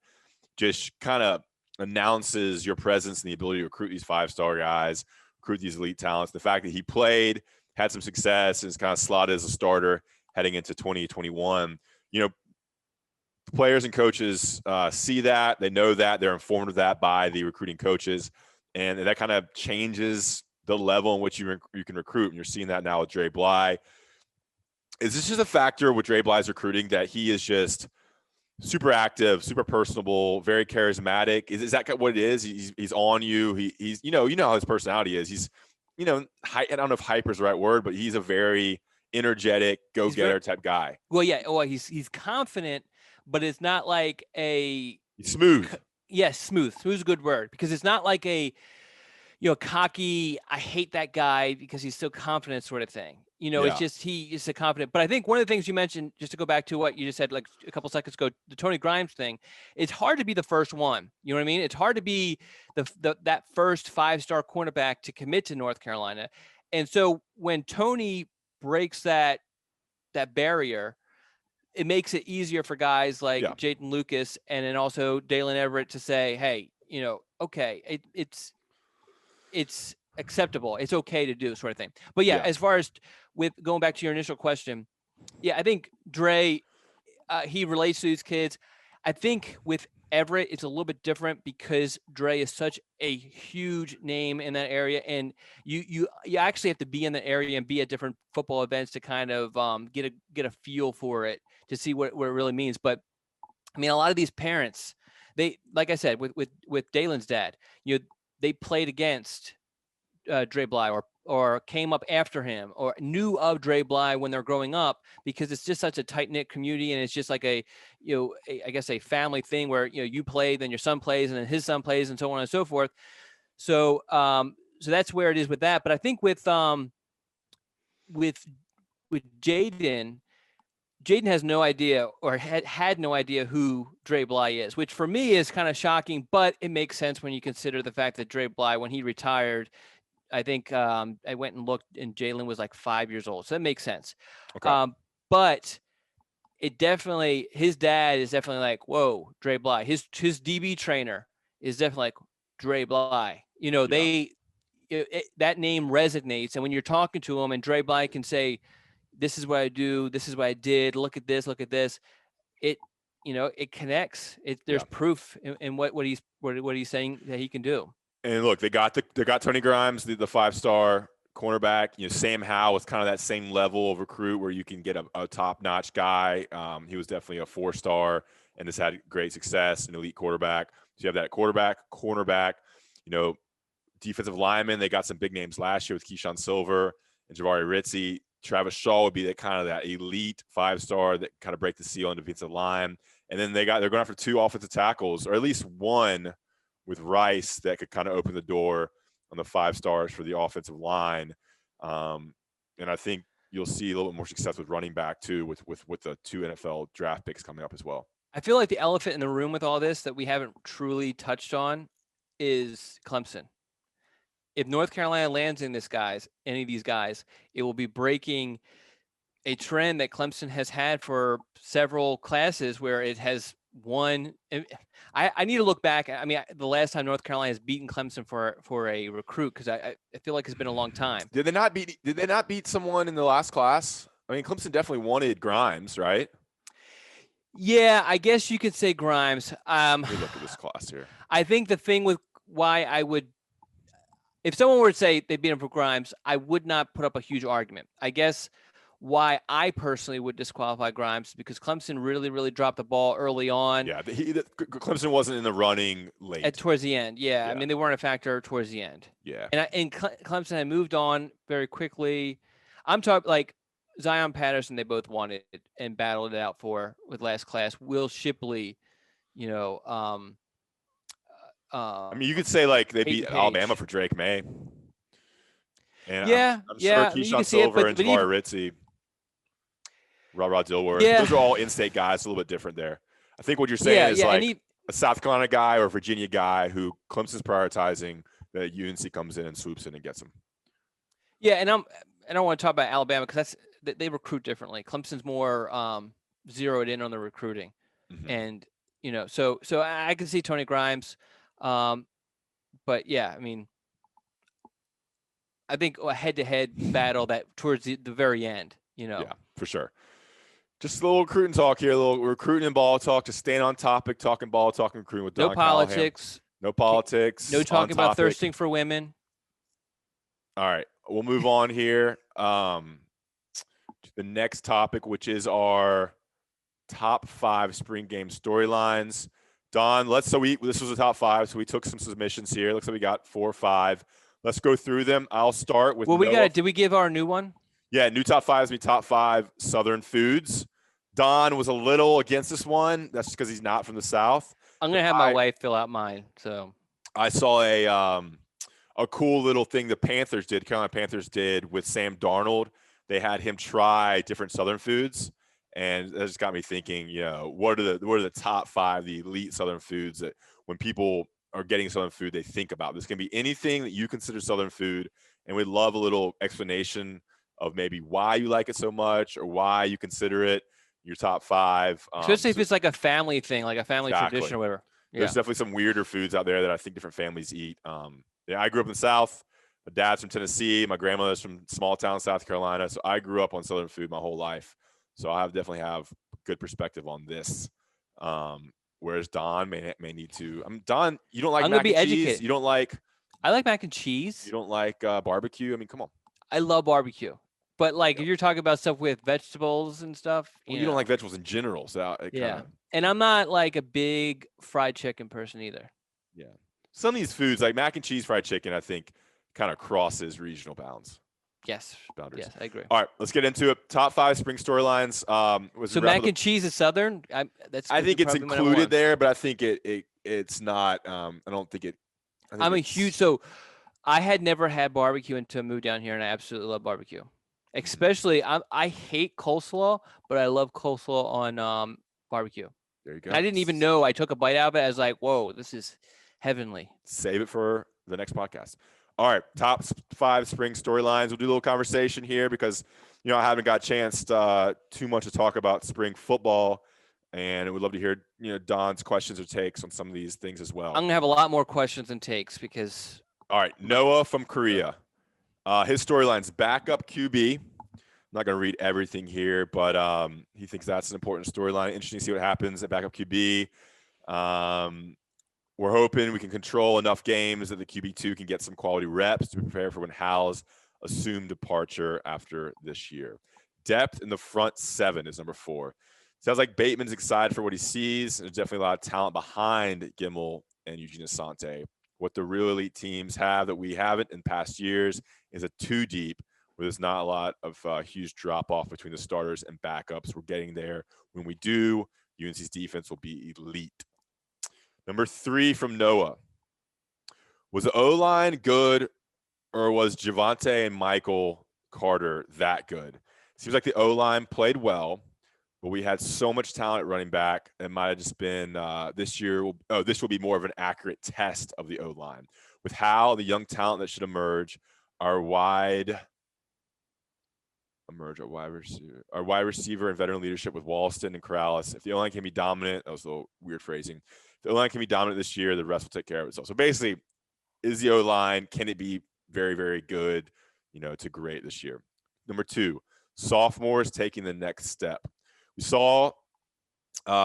just kind of announces your presence and the ability to recruit these 5-star guys, recruit these elite talents. The fact that he played, had some success, and is kind of slotted as a starter heading into 2021. You know, players and coaches see that, they know that, they're informed of that by the recruiting coaches, and that kind of changes the level in which you can recruit. And you're seeing that now with Dre Bly. Is this just a factor with Dre Bly's recruiting that he is just super active, super personable, very charismatic? Is that what it is? He's on you. He's you know how his personality is. He's I don't know if hyper is the right word, but he's a very energetic, go-getter type guy. Well, yeah. Well, he's confident, but it's not like a. He's smooth. Yes, smooth. Smooth is a good word, because it's not like a, cocky, I hate that guy because he's so confident sort of thing. It's just he is a confident. But I think one of the things you mentioned, just to go back to what you just said like a couple seconds ago, the Tony Grimes thing, it's hard to be the first one. You know what I mean? It's hard to be that first 5-star cornerback to commit to North Carolina. And so when Tony breaks that barrier, it makes it easier for guys like Jayden Lucas and then also Dalen Everett to say, hey, okay, it's acceptable. It's okay to do sort of thing. But as far as with going back to your initial question, I think Dre, he relates to these kids. I think with Everett, it's a little bit different because Dre is such a huge name in that area, and you actually have to be in the area and be at different football events to kind of get a feel for it, to see what it really means. But I mean, a lot of these parents, they, like I said, with Dalen's dad, they played against Dre Bly or came up after him or knew of Dre Bly when they're growing up, because it's just such a tight knit community. And it's just like I guess a family thing where, you play, then your son plays, and then his son plays, and so on and so forth. So, so that's where it is with that. But I think with Jayden has no idea, or had no idea who Dre Bly is, which for me is kind of shocking, but it makes sense when you consider the fact that Dre Bly, when he retired, I think I went and looked, and Jalen was like 5 years old. So that makes sense. Okay. But it definitely, his dad is definitely like, whoa, Dre Bly. His DB trainer is definitely like, Dre Bly. That name resonates. And when you're talking to him and Dre Bly can say, this is what I do, this is what I did, look at this, it connects. There's proof in what he's saying that he can do. And look, they got Tony Grimes, the 5-star cornerback. Sam Howell was kind of that same level of recruit where you can get a top-notch guy. He was definitely a 4-star and has had great success, an elite quarterback. So you have that quarterback, cornerback, defensive lineman. They got some big names last year with Keyshawn Silver and Jahvaree Ritzie. Travis Shaw would be that elite 5-star that kind of break the seal on defensive line. And then they're going after 2 offensive tackles, or at least one with Rice that could kind of open the door on the 5-stars for the offensive line. And I think you'll see a little bit more success with running back too, with the 2 NFL draft picks coming up as well. I feel like the elephant in the room with all this that we haven't truly touched on is Clemson. If North Carolina lands in any of these guys, it will be breaking a trend that Clemson has had for several classes where it has won. I need to look back. I mean, the last time North Carolina has beaten Clemson for a recruit, because I feel like it's been a long time. Did they not beat someone in the last class? I mean, Clemson definitely wanted Grimes, right? Yeah, I guess you could say Grimes. Let me look at this class here. I think the thing with why I would, if someone were to say they beat him for Grimes, I would not put up a huge argument. I guess why I personally would disqualify Grimes, because Clemson really, really dropped the ball early on. Yeah, Clemson wasn't in the running late. Towards the end, yeah. I mean, they weren't a factor towards the end. Yeah. And Clemson had moved on very quickly. I'm talking like Zion Patterson, they both wanted and battled it out for with last class. Will Shipley, I mean, you could say like they beat Alabama for Drake May. And I'm sure Keyshawn Silver and Jahvaree Ritzie, Rod Dilworth, those are all in-state guys, a little bit different there. I think what you're saying is a South Carolina guy or a Virginia guy who Clemson's prioritizing, that UNC comes in and swoops in and gets him. Yeah, and I don't want to talk about Alabama because they recruit differently. Clemson's more zeroed in on the recruiting, and so I can see Tony Grimes, but yeah, I mean, I think a head-to-head battle that towards the very end, Yeah, for sure. Just a little recruiting talk here, a little recruiting and ball talk, just staying on topic, talking ball, talking recruiting with No Don Callahan. politics. No politics, No on talking about topic. thirsting for women. All right, we'll move on here to the next topic, which is our top 5 spring game storylines. Don, this was the top 5, so we took some submissions here. Looks like we got 4 or 5. Let's go through them. I'll start with Well, did we give our new one? Yeah, new top 5 is top 5 Southern foods. Don was a little against this one. That's just because he's not from the South. I'm gonna have my wife fill out mine. So I saw a cool little thing the Carolina Panthers did with Sam Darnold. They had him try different Southern foods, and that just got me thinking. What are the top 5 the elite Southern foods that when people are getting Southern food they think about? This can be anything that you consider Southern food, and we'd love a little explanation of maybe why you like it so much or why you consider it your top 5. Especially if it's like a family thing, like a family tradition or whatever. Yeah. There's definitely some weirder foods out there that I think different families eat. I grew up in the South. My dad's from Tennessee. My grandmother's from small town South Carolina. So I grew up on Southern food my whole life. So I definitely have good perspective on this. Whereas Don may need to. Don, you don't like mac and cheese? You don't like? I like mac and cheese. You don't like barbecue? I mean, come on. I love barbecue. But if you're talking about stuff with vegetables and stuff, you don't like vegetables in general, so and I'm not like a big fried chicken person either. Yeah, some of these foods like mac and cheese, fried chicken, I think kind of crosses regional bounds. Yes, boundaries. Yes, I agree. All right, let's get into it. Top 5 spring storylines. So mac and cheese is Southern. I think it's included there, but I think it's not. I don't think it. I'm a huge so. I had never had barbecue until I moved down here, and I absolutely love barbecue. Especially, I hate coleslaw, but I love coleslaw on barbecue. There you go. And I didn't even know. I took a bite out of it. I was like, "Whoa, this is heavenly." Save it for the next podcast. All right, top 5 spring storylines. We'll do a little conversation here because I haven't got a chance too much to talk about spring football, and we'd love to hear Don's questions or takes on some of these things as well. I'm gonna have a lot more questions and takes because. All right, Noah from Korea. His storyline's backup QB. I'm not going to read everything here, but he thinks that's an important storyline. Interesting to see what happens at backup QB. We're hoping we can control enough games that the QB2 can get some quality reps to prepare for when Hal's assumed departure after this year. Depth in the front 7 is number 4. Sounds like Bateman's excited for what he sees. There's definitely a lot of talent behind Gemmel and Eugene Asante. What the real elite teams have that we haven't in past years is a 2 deep where there's not a lot of huge drop-off between the starters and backups. We're getting there. When we do, UNC's defense will be elite. Number 3 from Noah. Was the O-line good or was Javonte and Michael Carter that good? Seems like the O-line played well, but we had so much talent at running back. It might have just been this year. This will be more of an accurate test of the O-line. With Hal, the young talent that should emerge, our wide receiver and veteran leadership with Walston and Corrales. If the O-line can be dominant, that was a little weird phrasing. If the O-line can be dominant this year, the rest will take care of itself. So basically, is the O-line, can it be very, very good, to great this year? Number 2, sophomores taking the next step. We saw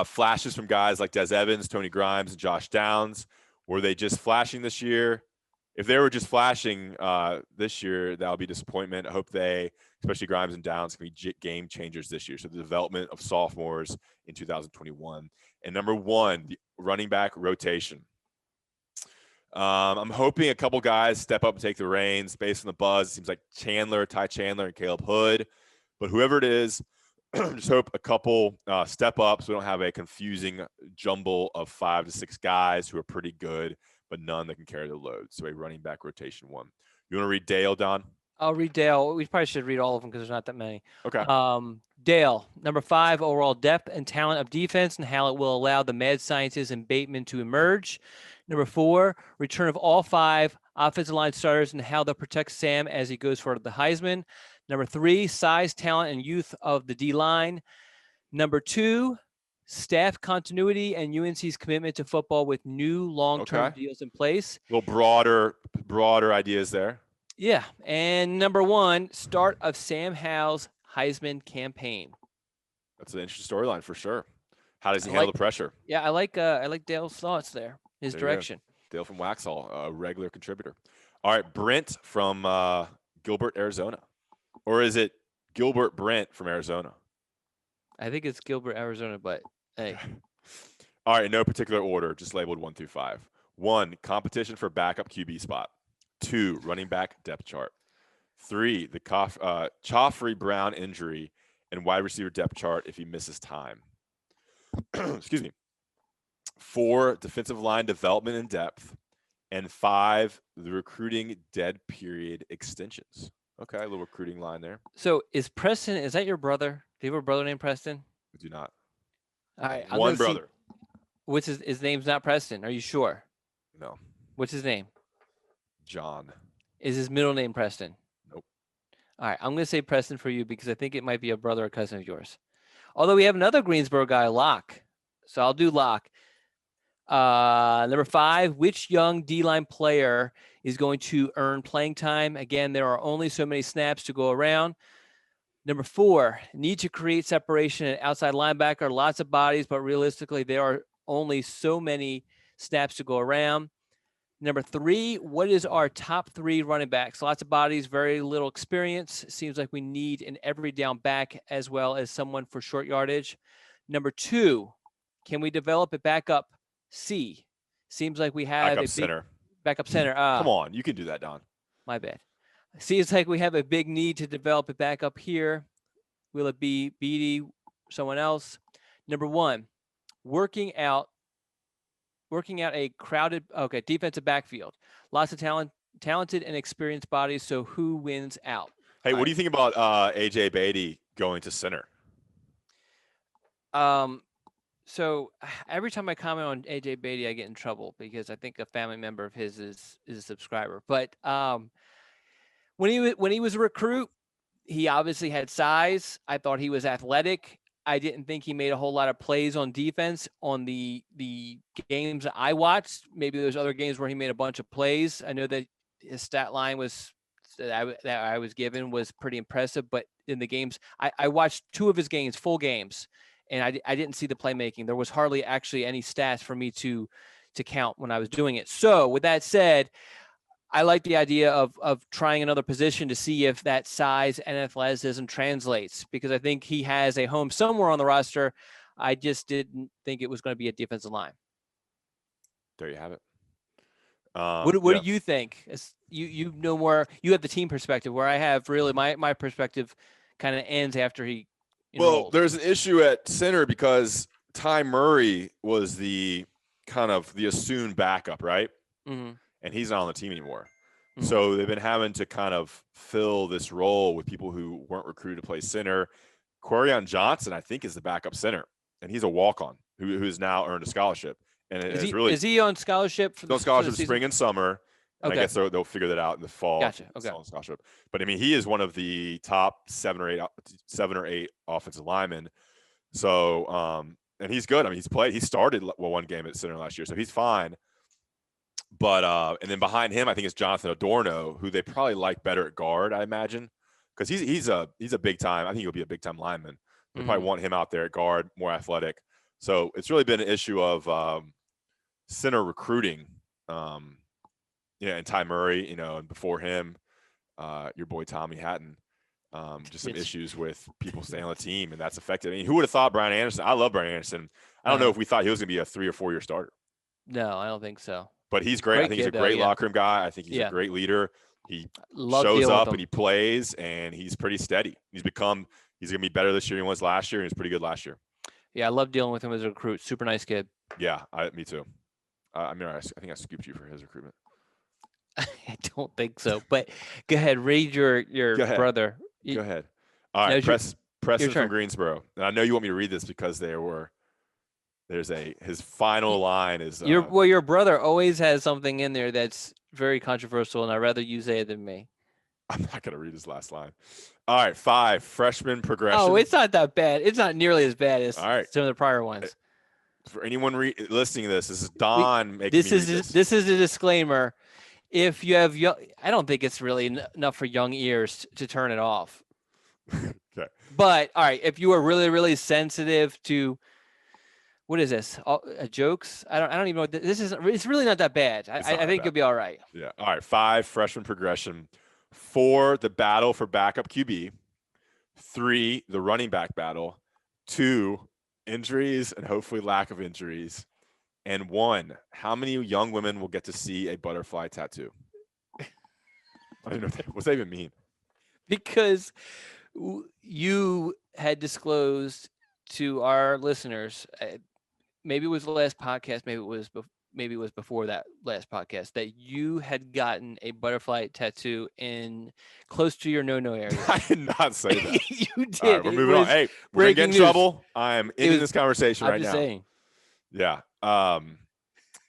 flashes from guys like Des Evans, Tony Grimes, and Josh Downs. Were they just flashing this year? If they were just flashing this year, that'll be disappointment. I hope they, especially Grimes and Downs, can be game changers this year. So the development of sophomores in 2021. And number 1, the running back rotation. I'm hoping a couple guys step up and take the reins based on the buzz. It seems like Ty Chandler, and Caleb Hood. But whoever it is, just hope a couple step up so we don't have a confusing jumble of 5 to 6 guys who are pretty good, but none that can carry the load. So a running back rotation 1. You want to read Dale, Don? I'll read Dale. We probably should read all of them because there's not that many. Okay. Dale, number 5, overall depth and talent of defense and how it will allow the mad scientists and Bateman to emerge. Number 4, return of all 5 offensive line starters and how they'll protect Sam as he goes for the Heisman. Number 3, size, talent, and youth of the D-line. Number 2, staff continuity and UNC's commitment to football with new long-term deals in place. A little broader ideas there. Yeah. And number 1, start of Sam Howell's Heisman campaign. That's an interesting storyline for sure. How does he I handle like, the pressure? yeah, I like Dale's thoughts there, his There you go. direction. Dale from Waxhaw, a regular contributor. All right, Brent from Gilbert, Arizona. Or is it Gilbert Brent from Arizona? I think it's Gilbert, Arizona, but hey, Okay. All right, in no particular order, just labeled 1 through 5. 1, competition for backup QB spot. 2, running back depth chart. 3, the Joffrey Brown injury and wide receiver depth chart if he misses time. Excuse me. 4, defensive line development and depth. And 5, the recruiting dead period extensions. Okay, a little recruiting line there. so is Preston? Is that your brother? Do you have a brother named Preston? We do not. All right, I'm One gonna see. brother. What's his name's not Preston? Are you sure? No. What's his name? John. Is his middle name Preston? Nope. All right, I'm gonna say Preston for you because I think it might be a brother or cousin of yours. Although we have another Greensboro guy, Locke. So I'll do Locke. Number 5, which young D-line player is going to earn playing time? Again, there are only so many snaps to go around. Number 4, need to create separation at outside linebacker. Lots of bodies, but realistically, there are only so many snaps to go around. Number 3, what is our top 3 running backs? Lots of bodies, very little experience. Seems like we need an every down back as well as someone for short yardage. Number 2, can we develop a backup C? Seems like we have Backup center. Backup center. Come on, you can do that, Don. My bad. Seems like we have a big need to develop a backup here. Will it be Beatty, someone else? Number 1, working out a crowded defensive backfield. Lots of talented and experienced bodies. So who wins out? Hey, what do you think about AJ Beatty going to center? So every time I comment on AJ Beatty, I get in trouble because I think a family member of his is a subscriber. But when he was a recruit, he obviously had size. I thought he was athletic. I didn't think he made a whole lot of plays on defense on the games that I watched. Maybe there's other games where he made a bunch of plays. I know that his stat line that I was given was pretty impressive, but in the games, I watched 2 of his games, full games, and I didn't see the playmaking. There was hardly actually any stats for me to count when I was doing it. So with that said, I like the idea of trying another position to see if that size and athleticism translates, because I think he has a home somewhere on the roster. I just didn't think it was going to be a defensive line. There you have it. What do you think? You know more. You have the team perspective, where I have really my perspective kind of ends after he enrolled. Well, there's an issue at center because Ty Murray was the kind of the assumed backup, right? Mm-hmm. And he's not on the team anymore. Mm-hmm. So they've been having to kind of fill this role with people who weren't recruited to play center. Quarion Johnson, I think, is the backup center, and he's a walk-on who's now earned a scholarship. And is he on scholarship for the scholarship spring and summer? And okay. I guess they'll figure that out in the fall. Gotcha. Okay. Scholarship. But I mean, he is one of the top 7 or 8 offensive linemen. So, and he's good. I mean, he started one game at center last year, so he's fine. But and then behind him, I think it's Jonathan Adorno, who they probably like better at guard, I imagine, because he's a big time. I think he'll be a big time lineman. They probably want him out there at guard, more athletic. So it's really been an issue of center recruiting. And Ty Murray, and before him, your boy Tommy Hatton. Just some issues with people staying on the team, and that's affected. I mean, who would have thought Brian Anderson? I love Brian Anderson. I don't know if we thought he was going to be a 3 or 4 year starter. No, I don't think so. But he's great. I think he's a great locker room guy. I think he's a great leader. He shows up and he plays, and he's pretty steady. He's going to be better this year than he was last year, and he's pretty good last year. Yeah, I love dealing with him as a recruit. Super nice kid. Yeah, me too. I think I scooped you for his recruitment. I don't think so. But go ahead, read your brother. Go ahead. All right, Preston from Greensboro. And I know you want me to read this because his final line is your brother always has something in there that's very controversial, and I'd rather you say it than me. I'm not going to read his last line. All right, 5, freshman progression. Oh, it's not that bad. It's not nearly as bad as some of the prior ones. For anyone listening to this is Don making this is a disclaimer. If you have I don't think it's really enough for young ears to turn it off. Okay. But all right, if you are really, really sensitive to what is this? Jokes? I don't even know. This is. It's really not that bad. It's not I that think bad. you'll be all right. Yeah. All right. 5, freshman progression. 4, the battle for backup QB. 3, the running back battle. 2, injuries and hopefully lack of injuries. And 1, how many young women will get to see a butterfly tattoo? I don't know what's that even mean. Because you had disclosed to our listeners, maybe it was the last podcast, maybe it was before that last podcast, that you had gotten a butterfly tattoo in close to your no area. I did not say that. You did. All right, we're moving on. Hey, we're gonna get in news. trouble. I am ending this conversation right I'm just now. saying. Yeah.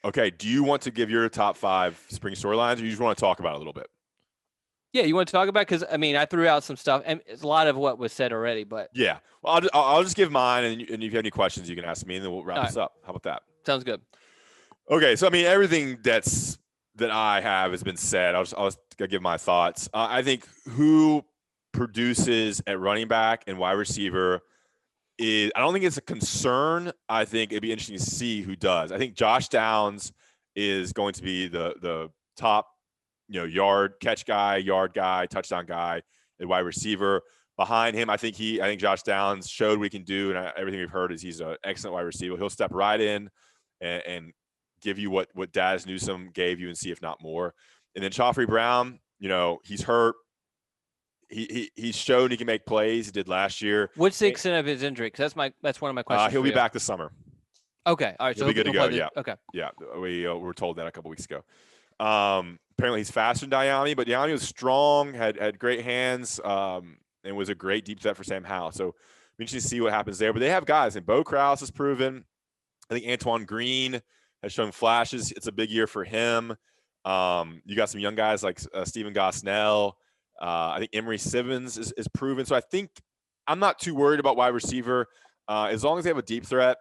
Okay. Do you want to give your top 5 spring storylines, or you just want to talk about it a little bit? Yeah, you want to talk about? Because I mean, I threw out some stuff, and it's a lot of what was said already. But yeah, well, I'll just give mine, and if you have any questions, you can ask me, and then we'll wrap this up. How about that? Sounds good. Okay, so I mean, everything that I have has been said. I'll give my thoughts. I think who produces at running back and wide receiver is, I don't think it's a concern. I think it'd be interesting to see who does. I think Josh Downs is going to be the top, yard guy, touchdown guy, and wide receiver. Behind him, I think Josh Downs showed we can do, and everything we've heard is he's an excellent wide receiver. He'll step right in and give you what Daz Newsome gave you and see if not more. And then Joffrey Brown, he's hurt. He's shown he can make plays. He did last year. What's the extent of his injury? Because that's one of my questions. He'll be back this summer. Okay, all right. He'll be good to go. Yeah. Okay. Yeah, we were told that a couple weeks ago. Apparently he's faster than Diami, but Diami was strong, had great hands, and was a great deep threat for Sam Howell. So we need to see what happens there. But they have guys, and Bo Krause has proven. I think Antoine Green has shown flashes. It's a big year for him. You got some young guys like Stephen Gosnell. I think Emery Simmons is proven. So I think I'm not too worried about wide receiver. As long as they have a deep threat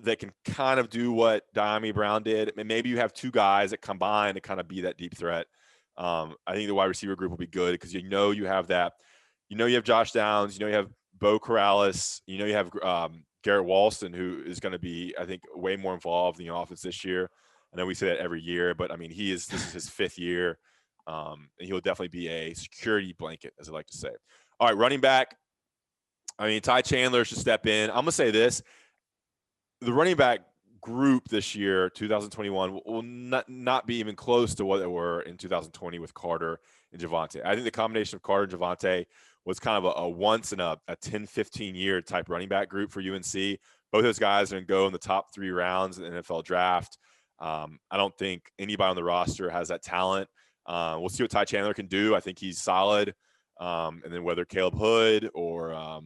that can kind of do what Diami Brown did. And maybe you have 2 guys that combine to kind of be that deep threat. I think the wide receiver group will be good because you have that. You have Josh Downs. You have Bo Corrales. You have Garrett Walston, who is going to be, I think, way more involved in the offense this year. I know we say that every year, but I mean, this is his 5th year. And he'll definitely be a security blanket, as I like to say. All right, running back. I mean, Ty Chandler should step in. I'm going to say this. The running back group this year, 2021, will not be even close to what they were in 2020 with Carter and Javonte. I think the combination of Carter and Javonte was kind of a once in a 10, 15-year type running back group for UNC. Both those guys are going to go in the top 3 rounds in the NFL draft. I don't think anybody on the roster has that talent. We'll see what Ty Chandler can do. I think he's solid. And then whether Caleb Hood or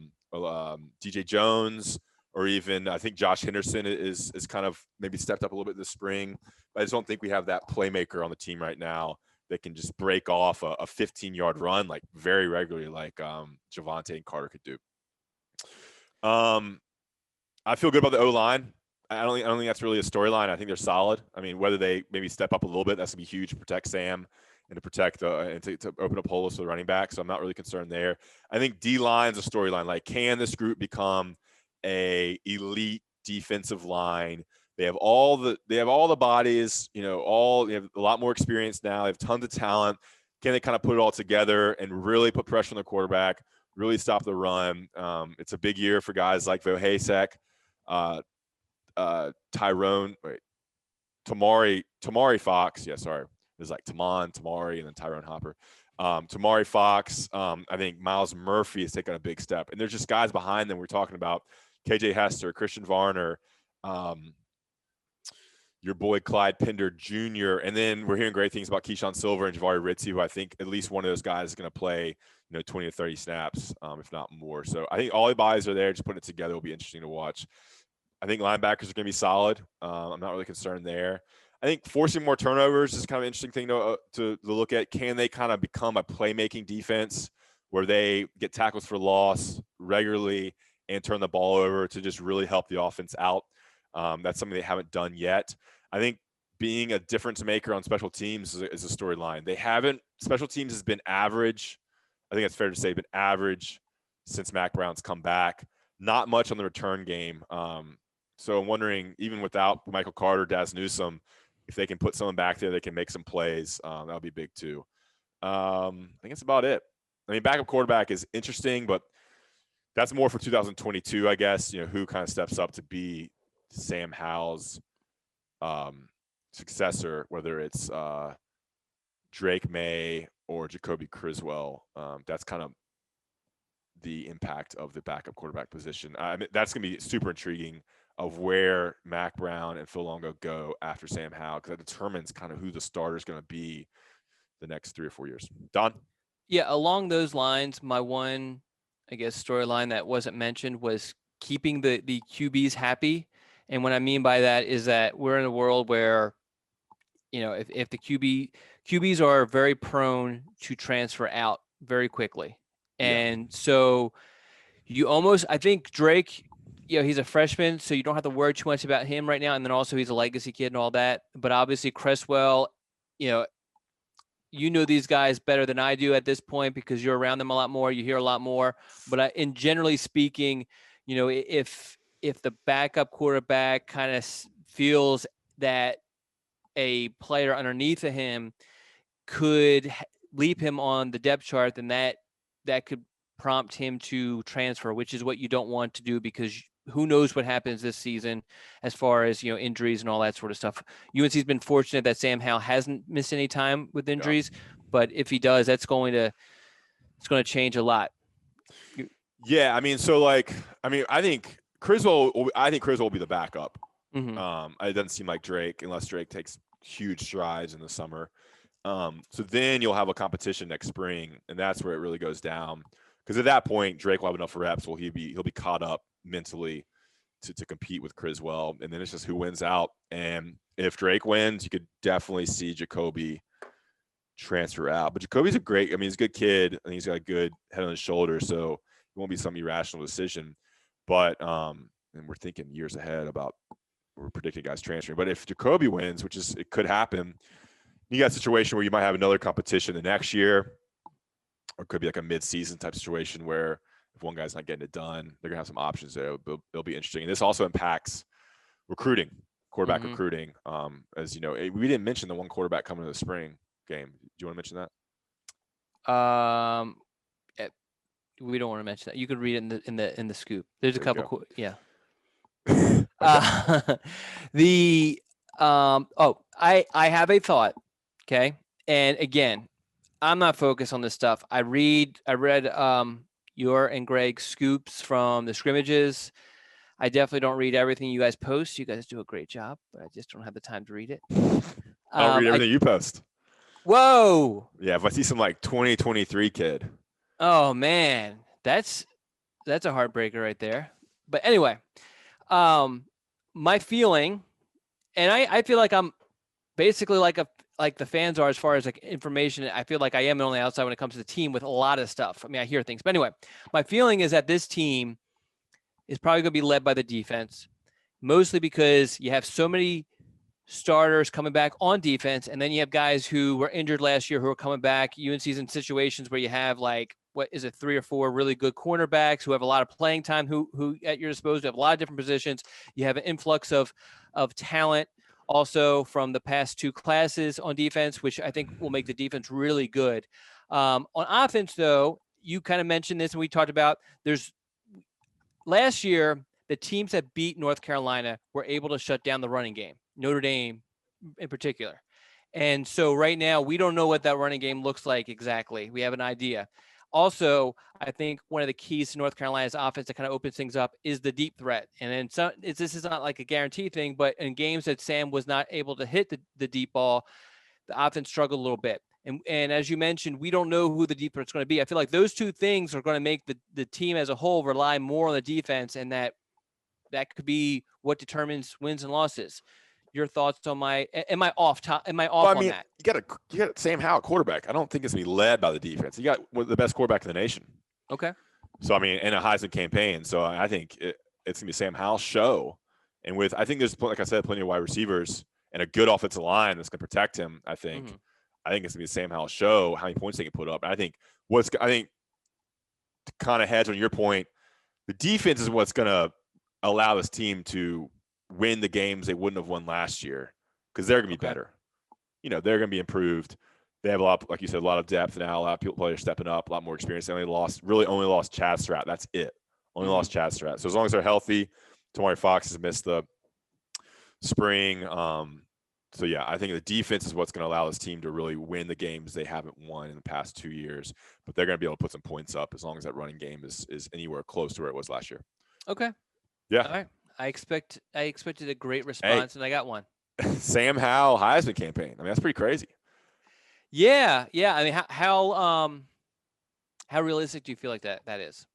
DJ Jones, or even I think Josh Henderson is kind of maybe stepped up a little bit this spring. But I just don't think we have that playmaker on the team right now that can just break off a 15-yard run like very regularly like Javonte and Carter could do. I feel good about the O-line. I don't think that's really a storyline. I think they're solid. I mean, whether they maybe step up a little bit, that's going to be huge to protect Sam and to protect and to open up holes for the running back. So I'm not really concerned there. I think D-line's a storyline. Like, can this group become a elite defensive line? They have all the bodies, they have a lot more experience now. They have tons of talent. Can they kind of put it all together and really put pressure on the quarterback, really stop the run? It's a big year for guys like Vohasek, Tamari Fox. Yeah, sorry. There's like Tamari, and then Tyrone Hopper. Tamari Fox. I think Miles Murphy has taken a big step. And there's just guys behind them we're talking about. KJ Hester, Christian Varner, your boy Clyde Pender Jr. And then we're hearing great things about Keyshawn Silver and Jabari Ritzy, who I think at least one of those guys is going to play, 20 to 30 snaps, if not more. So I think all the bodies are there. Just putting it together will be interesting to watch. I think linebackers are going to be solid. I'm not really concerned there. I think forcing more turnovers is kind of an interesting thing to look at. Can they kind of become a playmaking defense where they get tackles for loss regularly and turn the ball over to just really help the offense out? That's something they haven't done yet. I think being a difference maker on special teams is a storyline. They haven't. Special teams has been average. I think it's fair to say been average since Mac Brown's come back. Not much on the return game. So I'm wondering, even without Michael Carter, Daz Newsome, if they can put someone back there, they can make some plays. That would be big too. I think that's about it. I mean, backup quarterback is interesting, but that's more for 2022, I guess. Who kind of steps up to be Sam Howell's successor, whether it's Drake May or Jacoby Criswell. That's kind of the impact of the backup quarterback position. I mean, that's going to be super intriguing of where Mac Brown and Phil Longo go after Sam Howell, because that determines kind of who the starter is going to be the next 3 or 4 years. Don? Yeah, along those lines, my one, I guess, storyline that wasn't mentioned was keeping the QBs happy. And what I mean by that is that we're in a world where, if the QBs are very prone to transfer out very quickly. And so I think Drake, he's a freshman, so you don't have to worry too much about him right now. And then also he's a legacy kid and all that. But obviously Cresswell, these guys better than I do at this point because you're around them a lot more. You hear a lot more. But in generally speaking, if the backup quarterback kind of feels that a player underneath of him could leap him on the depth chart, then that could prompt him to transfer, which is what you don't want to do, because who knows what happens this season as far as, injuries and all that sort of stuff. UNC's been fortunate that Sam Howell hasn't missed any time with injuries, but if he does, it's going to change a lot. Yeah, I mean, I think Criswell will be the backup. Mm-hmm. It doesn't seem like Drake, unless Drake takes huge strides in the summer. So then you'll have a competition next spring, and that's where it really goes down. Because at that point, Drake will have enough reps. He'll be caught up mentally to compete with Criswell, and then it's just who wins out. And if Drake wins, you could definitely see Jacoby transfer out. But Jacoby's he's a good kid, and he's got a good head on his shoulder, so it won't be some irrational decision. But and we're thinking years ahead about, we're predicting guys transferring. But if Jacoby wins, which it could happen, you got a situation where you might have another competition the next year, or it could be like a mid-season type situation where if one guy's not getting it done, they're gonna have some options there. It'll be interesting. And this also impacts recruiting, quarterback recruiting. As you know, we didn't mention the one quarterback coming to the spring game. Do you want to mention that? We don't want to mention that. You could read it in the scoop. There's a couple. Yeah. I have a thought. Okay. And again, I'm not focused on this stuff. I read your and Greg's scoops from the scrimmages. I definitely don't read everything you guys post. You guys do a great job, but I just don't have the time to read it. I'll read everything you post. Whoa. Yeah. If I see some 2023 kid. Oh man, that's a heartbreaker right there. But anyway, my feeling, and I feel like I'm basically like the fans are as far as information. I feel like I am on the outside when it comes to the team with a lot of stuff. I mean, I hear things, but anyway, my feeling is that this team is probably going to be led by the defense, mostly because you have so many starters coming back on defense, and then you have guys who were injured last year who are coming back. UNC's in situations where you have 3 or 4 really good cornerbacks who have a lot of playing time, who at your disposal have a lot of different positions. You have an influx of talent also from the past 2 classes on defense, which I think will make the defense really good. On offense, though, you kind of mentioned this, and we talked about last year, the teams that beat North Carolina were able to shut down the running game, Notre Dame in particular. And so right now, we don't know what that running game looks like exactly. We have an idea. Also, I think one of the keys to North Carolina's offense that kind of opens things up is the deep threat. And then this is not like a guarantee thing, but in games that Sam was not able to hit the deep ball, the offense struggled a little bit. And as you mentioned, we don't know who the deep threat's going to be. I feel like those 2 things are going to make the team as a whole rely more on the defense, and that could be what determines wins and losses. Your thoughts on am I off on that? You got Sam Howell quarterback. I don't think it's going to be led by the defense. You got the best quarterback in the nation. Okay. So, in a Heisman campaign. So I think it's going to be Sam Howell's show. And I think there's, like I said, plenty of wide receivers and a good offensive line that's going to protect him, I think. I think it's going to be Sam Howell's show, how many points they can put up. I think to kind of hedge on your point, the defense is what's going to allow this team to win the games they wouldn't have won last year because they're going to be better. They're going to be improved. They have a lot, like you said, a lot of depth now. A lot of players stepping up, a lot more experience. They only lost Chad Stratt. That's it. Only lost Chad Stratt. So as long as they're healthy, Tamari Fox has missed the spring. So yeah, I think the defense is what's going to allow this team to really win the games they haven't won in the past 2 years. But they're going to be able to put some points up as long as that running game is anywhere close to where it was last year. Okay. Yeah. All right. I expected a great response, and I got one. Sam Howell Heisman campaign. I mean, that's pretty crazy. Yeah. I mean, how realistic do you feel like that is?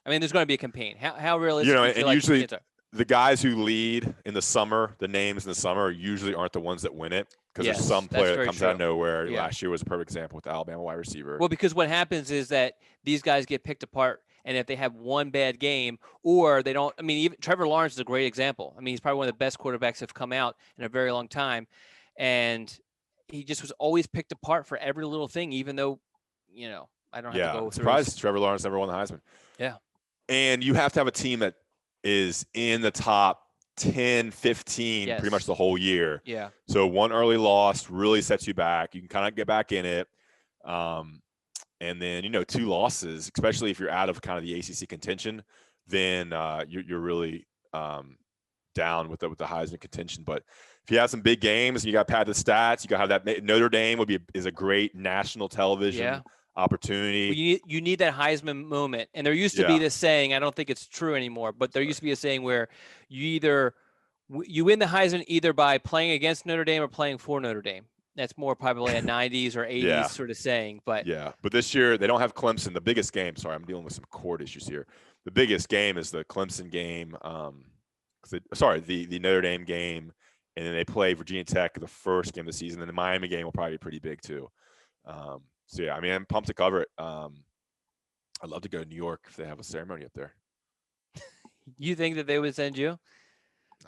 I mean, there's going to be a campaign. How realistic? Do you feel and like usually the guys who lead in the summer, the names in the summer, usually aren't the ones that win it because there's some player that comes out of nowhere. Yeah. Last year was a perfect example with the Alabama wide receiver. Well, because what happens is that these guys get picked apart, and if they have one bad game or they don't, I mean, even Trevor Lawrence is a great example. I mean, he's probably one of the best quarterbacks that have come out in a very long time, and he just was always picked apart for every little thing, even though, I don't have to go through. Surprised Trevor Lawrence never won the Heisman. Yeah. And you have to have a team that is in the top 10, 15 pretty much the whole year. Yeah. So one early loss really sets you back. You can kind of get back in it. And then, 2 losses, especially if you're out of kind of the ACC contention, then you're really down with the Heisman contention. But if you have some big games and you got to pad the stats, you got to have that. Notre Dame is a great national television opportunity. Well, you need that Heisman moment. And there used to be this saying, I don't think it's true anymore, but there used to be a saying where you win the Heisman either by playing against Notre Dame or playing for Notre Dame. That's more probably a 90s or 80s sort of saying. But but this year they don't have Clemson. The biggest game, sorry, I'm dealing with some cord issues here. The biggest game is the Clemson game. The Notre Dame game. And then they play Virginia Tech the first game of the season. And the Miami game will probably be pretty big too. So yeah, I mean, I'm pumped to cover it. I'd love to go to New York if they have a ceremony up there. You think that they would send you?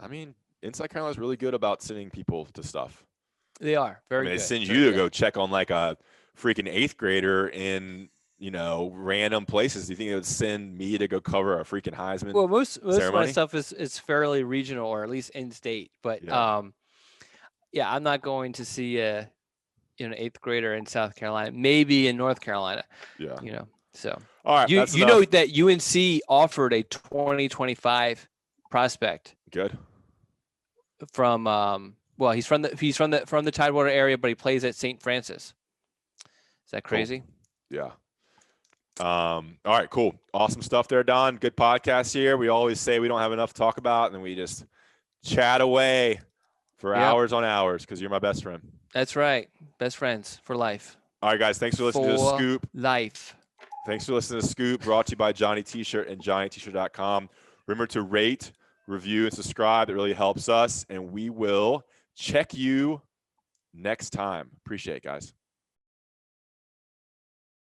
I mean, Inside Carolina's really good about sending people to stuff. They are very good. They send you to go check on like a freaking 8th grader in, random places. Do you think they would send me to go cover a freaking Heisman? Well, most of my stuff is fairly regional or at least in state. But I'm not going to see an 8th grader in South Carolina, maybe in North Carolina. Yeah. So all right. You know that UNC offered a 2025 prospect. Good. From he's from the Tidewater area, but he plays at St. Francis. Is that crazy? Cool. Yeah. All right, cool. Awesome stuff there, Don. Good podcast here. We always say we don't have enough to talk about, and then we just chat away for hours on hours because you're my best friend. That's right. Best friends for life. All right, guys. Thanks for listening to The Scoop. Life. Thanks for listening to The Scoop, brought to you by Johnny T-Shirt and JohnnyT-Shirt.com. Remember to rate, review, and subscribe. It really helps us, and we will check you next time. Appreciate it, guys.